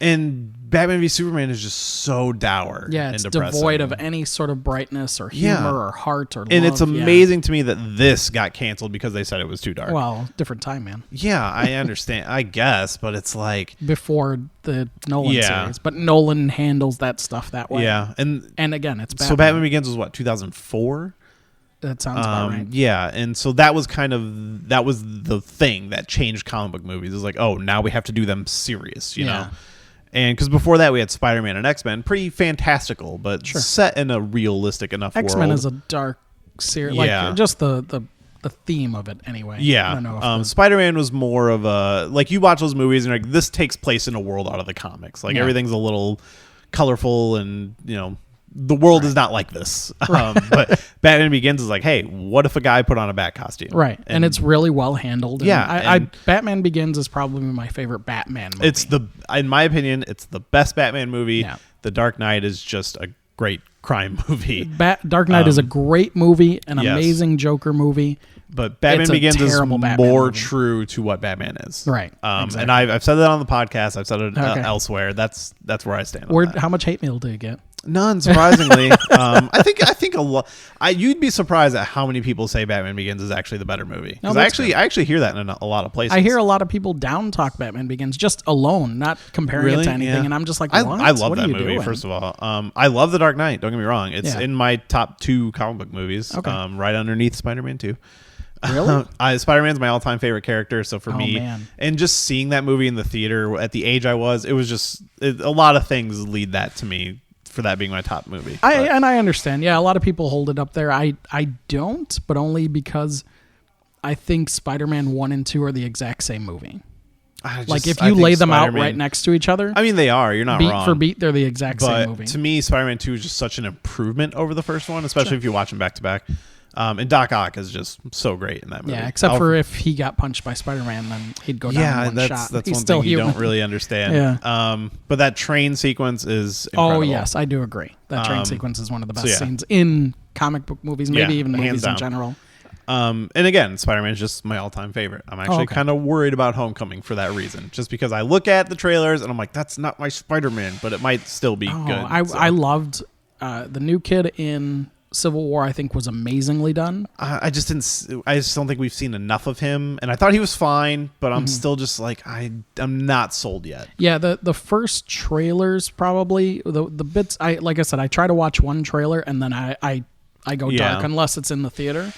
And Batman v Superman is just so dour. Yeah, it's and depressing. devoid of any sort of brightness or humor or heart or love. And it's amazing to me that this got canceled because they said it was too dark. Well, different time, man. Yeah, I understand. I guess, but it's before the Nolan series. But Nolan handles that stuff that way. Yeah, and again, it's Batman. So Batman Begins was what, 2004? That sounds about right. Yeah, and so that was the thing that changed comic book movies. It was now we have to do them serious, you know? And because before that we had Spider-Man and X-Men, pretty fantastical, but set in a realistic enough world. X-Men is a dark series, just the theme of it anyway. Yeah, I don't know Spider-Man was more of a, you watch those movies and you're this takes place in a world out of the comics. Everything's a little colorful and, the world is not like this. But Batman Begins is hey, what if a guy put on a bat costume? Right. And it's really well handled. Yeah. Batman Begins is probably my favorite Batman movie. In my opinion, it's the best Batman movie. Yeah. The Dark Knight is just a great crime movie. Dark Knight is a great movie, an amazing Joker movie. But Batman Begins is more true to what Batman is. Right. Exactly. And I've said that on the podcast. I've said it elsewhere. That's where I stand on that. How much hate mail do you get? None, surprisingly. I think a lot. You'd be surprised at how many people say Batman Begins is actually the better movie. Because I actually hear that in a lot of places. I hear a lot of people down talk Batman Begins just alone, not comparing it to anything. Yeah. And I'm just what? I love that movie. First of all, I love The Dark Knight. Don't get me wrong. It's in my top 2 comic book movies. Okay. Right underneath Spider-Man 2. Really? Spider-Man's my all-time favorite character. So for me, and just seeing that movie in the theater at the age I was, it was just a lot of things lead that to me. For that being my top movie. I understand. Yeah, a lot of people hold it up there. I don't, but only because I think Spider-Man 1 and 2 are the exact same movie. If you lay them out right next to each other. I mean, they are. You're not beat wrong. For beat, they're the exact same movie. To me, Spider-Man 2 is just such an improvement over the first one, especially if you watch them back to back. And Doc Ock is just so great in that movie. Yeah, except for if he got punched by Spider-Man, then he'd go down in one shot. That's He's one still thing you human. don't really understand. Yeah. But that train sequence is incredible. Oh, yes, I do agree. That train sequence is one of the best scenes in comic book movies, maybe even movies in general. And again, Spider-Man is just my all-time favorite. I'm actually kind of worried about Homecoming for that reason. Just because I look at the trailers and I'm that's not my Spider-Man, but it might still be good. I loved the new kid in Civil War. I think was amazingly done. I just don't think we've seen enough of him, and I thought he was fine, but I'm still just I'm not sold yet. Yeah, the first trailers probably the bits. Like I said, I try to watch one trailer and then I go dark unless it's in the theater.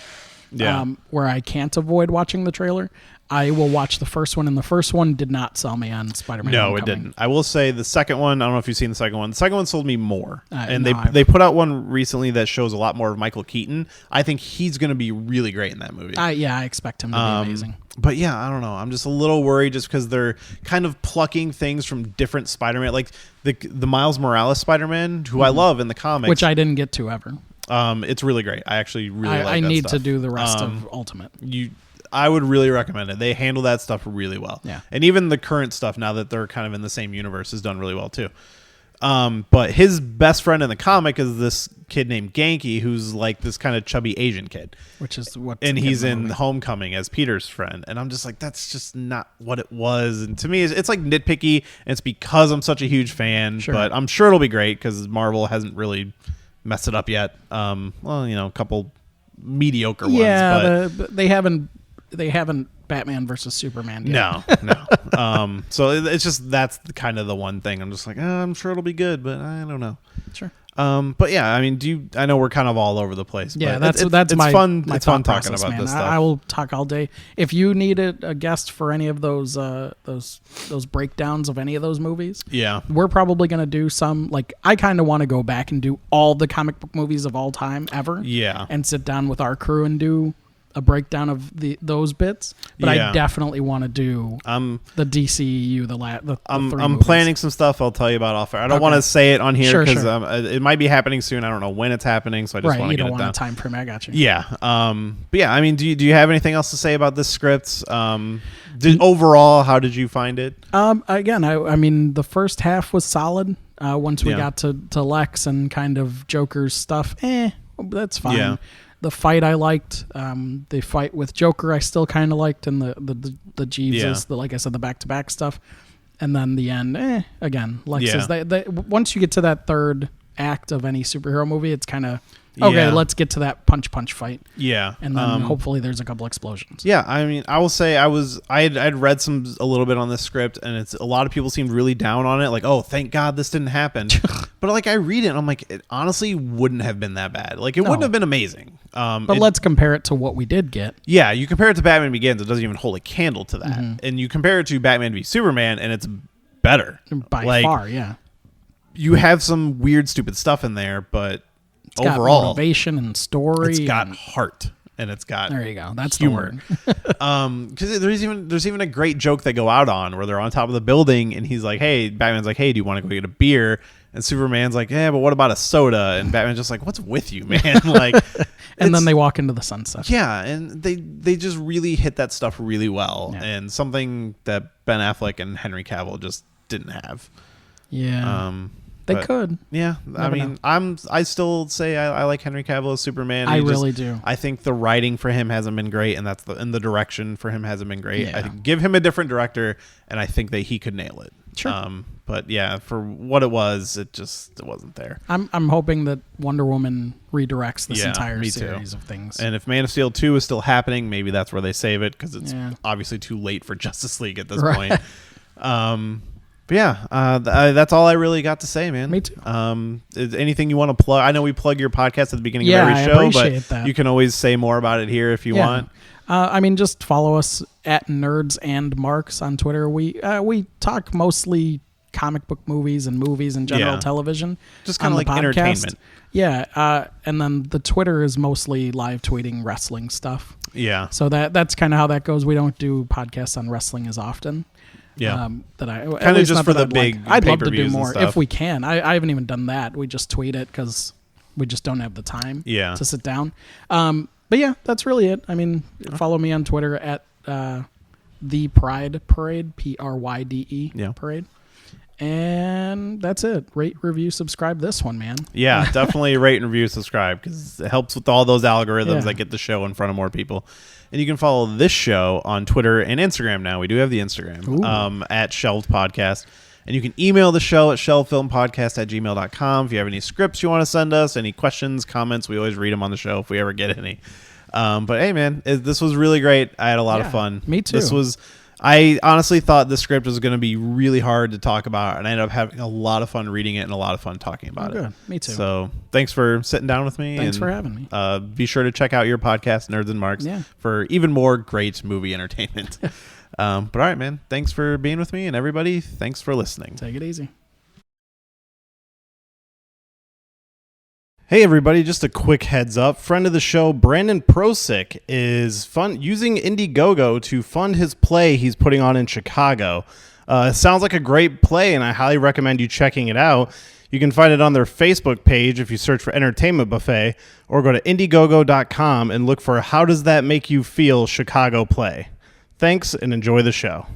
Yeah. Where I can't avoid watching the trailer. I will watch the first one, and the first one did not sell me on Spider-Man. No, Homecoming. it didn't. I will say the second one, I don't know if you've seen the second one. The second one sold me more. And no, they put out one recently that shows a lot more of Michael Keaton. I think he's going to be really great in that movie. I expect him to be amazing. But yeah, I don't know. I'm just a little worried just because they're kind of plucking things from different Spider-Man. Like the Miles Morales Spider-Man, who I love in the comics. Which I didn't get to ever. It's really great. I actually really like that I need stuff. to do the rest of Ultimate. I would really recommend it. They handle that stuff really well. Yeah. And even the current stuff, now that they're kind of in the same universe, is done really well too. But his best friend in the comic is this kid named Genki, who's this kind of chubby Asian kid. Which is what. And he's in Homecoming as Peter's friend. And I'm just that's just not what it was. And to me, it's nitpicky. And it's because I'm such a huge fan. Sure. But I'm sure it'll be great because Marvel hasn't really messed it up yet. A couple mediocre ones. Yeah, but they haven't Batman versus Superman yet. No. So it's just that's kind of the one thing. I'm just like, I'm sure it'll be good, but I don't know. Sure. But yeah, I mean, I know we're kind of all over the place. Yeah, but that's it's my fun. my It's fun thought talking process, about man. this stuff. I will talk all day. If you needed a guest for any of those breakdowns of any of those movies, Yeah. we're probably gonna do some. Like, I kind of want to go back and do all the comic book movies of all time ever. Yeah. And sit down with our crew and do a breakdown of those bits, but Yeah. I definitely want to do the DCEU, the I'm three movies. planning some stuff I'll tell you about off air. I don't Okay. want to say it on here Sure, because sure. it might be happening soon. I don't know when it's happening, so I just Right, want to you get don't it want done. a time frame. I got you. Yeah. But yeah, I mean, do you have anything else to say about this script? Overall, how did you find it? Again, I mean, the first half was solid. Once we Yeah. got to Lex and kind of Joker's stuff, that's fine. Yeah. The fight I liked. The fight with Joker I still kind of liked, and the Jeeves, like I said, the back-to-back stuff. And then the end, again, Lex is once you get to that third act of any superhero movie, it's kind of okay. Yeah. Let's get to that punch fight, Yeah. and then hopefully there's a couple explosions. Yeah, I mean, I will say I'd read a little bit on this script, and a lot of people seemed really down on it, like, oh, thank God this didn't happen. But like, I read it, and I'm like, it honestly wouldn't have been that bad. Like, it wouldn't have been amazing. But let's compare it to what we did get. Yeah, you compare it to Batman Begins, it doesn't even hold a candle to that, and you compare it to Batman v Superman, and it's better By far. Yeah, you have some weird, stupid stuff in there, but it's got overall, motivation and story. it's got heart. And it's got there you go. That's humor. The word. Because there's even a great joke they go out on where they're on top of the building and he's like, "Hey," Batman's like, "Hey, do you want to go get a beer?" And Superman's like, "Yeah, but what about a soda?" And Batman's just like, "What's with you, man?" Like, and then they walk into the sunset. Yeah, and they just really hit that stuff really well, and something that Ben Affleck and Henry Cavill just didn't have. Yeah. They could. Yeah, I mean, know. I still say I like Henry Cavill as Superman. I really do. I think the writing for him hasn't been great, and the direction for him hasn't been great. Yeah. I think give him a different director, and I think that he could nail it. Sure. But yeah, for what it was, it wasn't there. I'm hoping that Wonder Woman redirects this entire me series too. of things. And if Man of Steel 2 is still happening, maybe that's where they save it because it's Yeah. obviously too late for Justice League at this point. But yeah, that's all I really got to say, man. Me too. Is anything you want to plug? I know we plug your podcast at the beginning of every show, appreciate that. you can always say more about it here if you want. I mean, just follow us at Nerds and Marks on Twitter. We talk mostly comic book movies and movies and general television. Just kind of like entertainment. Yeah. And then the Twitter is mostly live tweeting wrestling stuff. Yeah. So that's kind of how that goes. We don't do podcasts on wrestling as often. Yeah. That I kind of just for the big I'd love to do pay-per-views and more stuff. if we can. I haven't even done that. We just tweet it because we just don't have the time to sit down. But yeah, that's really it. I mean, follow me on Twitter at the Pryde Parade, Pryde Parade. And that's it. Rate, review, subscribe this one, man. Yeah, definitely rate and review, subscribe because it helps with all those algorithms that get the show in front of more people. And you can follow this show on Twitter and Instagram now. We do have the Instagram at Shelved Podcast. And you can email the show at shelvedfilmpodcast@gmail.com if you have any scripts you want to send us, any questions, comments. We always read them on the show if we ever get any. But hey, man, this was really great. I had a lot of fun. Me too. I honestly thought the script was going to be really hard to talk about, and I ended up having a lot of fun reading it and a lot of fun talking about it. Good. Me too. So thanks for sitting down with me. Thanks for having me. Be sure to check out your podcast, Nerds and Marks, for even more great movie entertainment. But all right, man, thanks for being with me, and everybody, thanks for listening. Take it easy. Hey everybody, just a quick heads up. Friend of the show, Brandon Prosick, is using Indiegogo to fund his play he's putting on in Chicago. It sounds like a great play, and I highly recommend you checking it out. You can find it on their Facebook page if you search for Entertainment Buffet, or go to Indiegogo.com and look for How Does That Make You Feel Chicago Play. Thanks, and enjoy the show.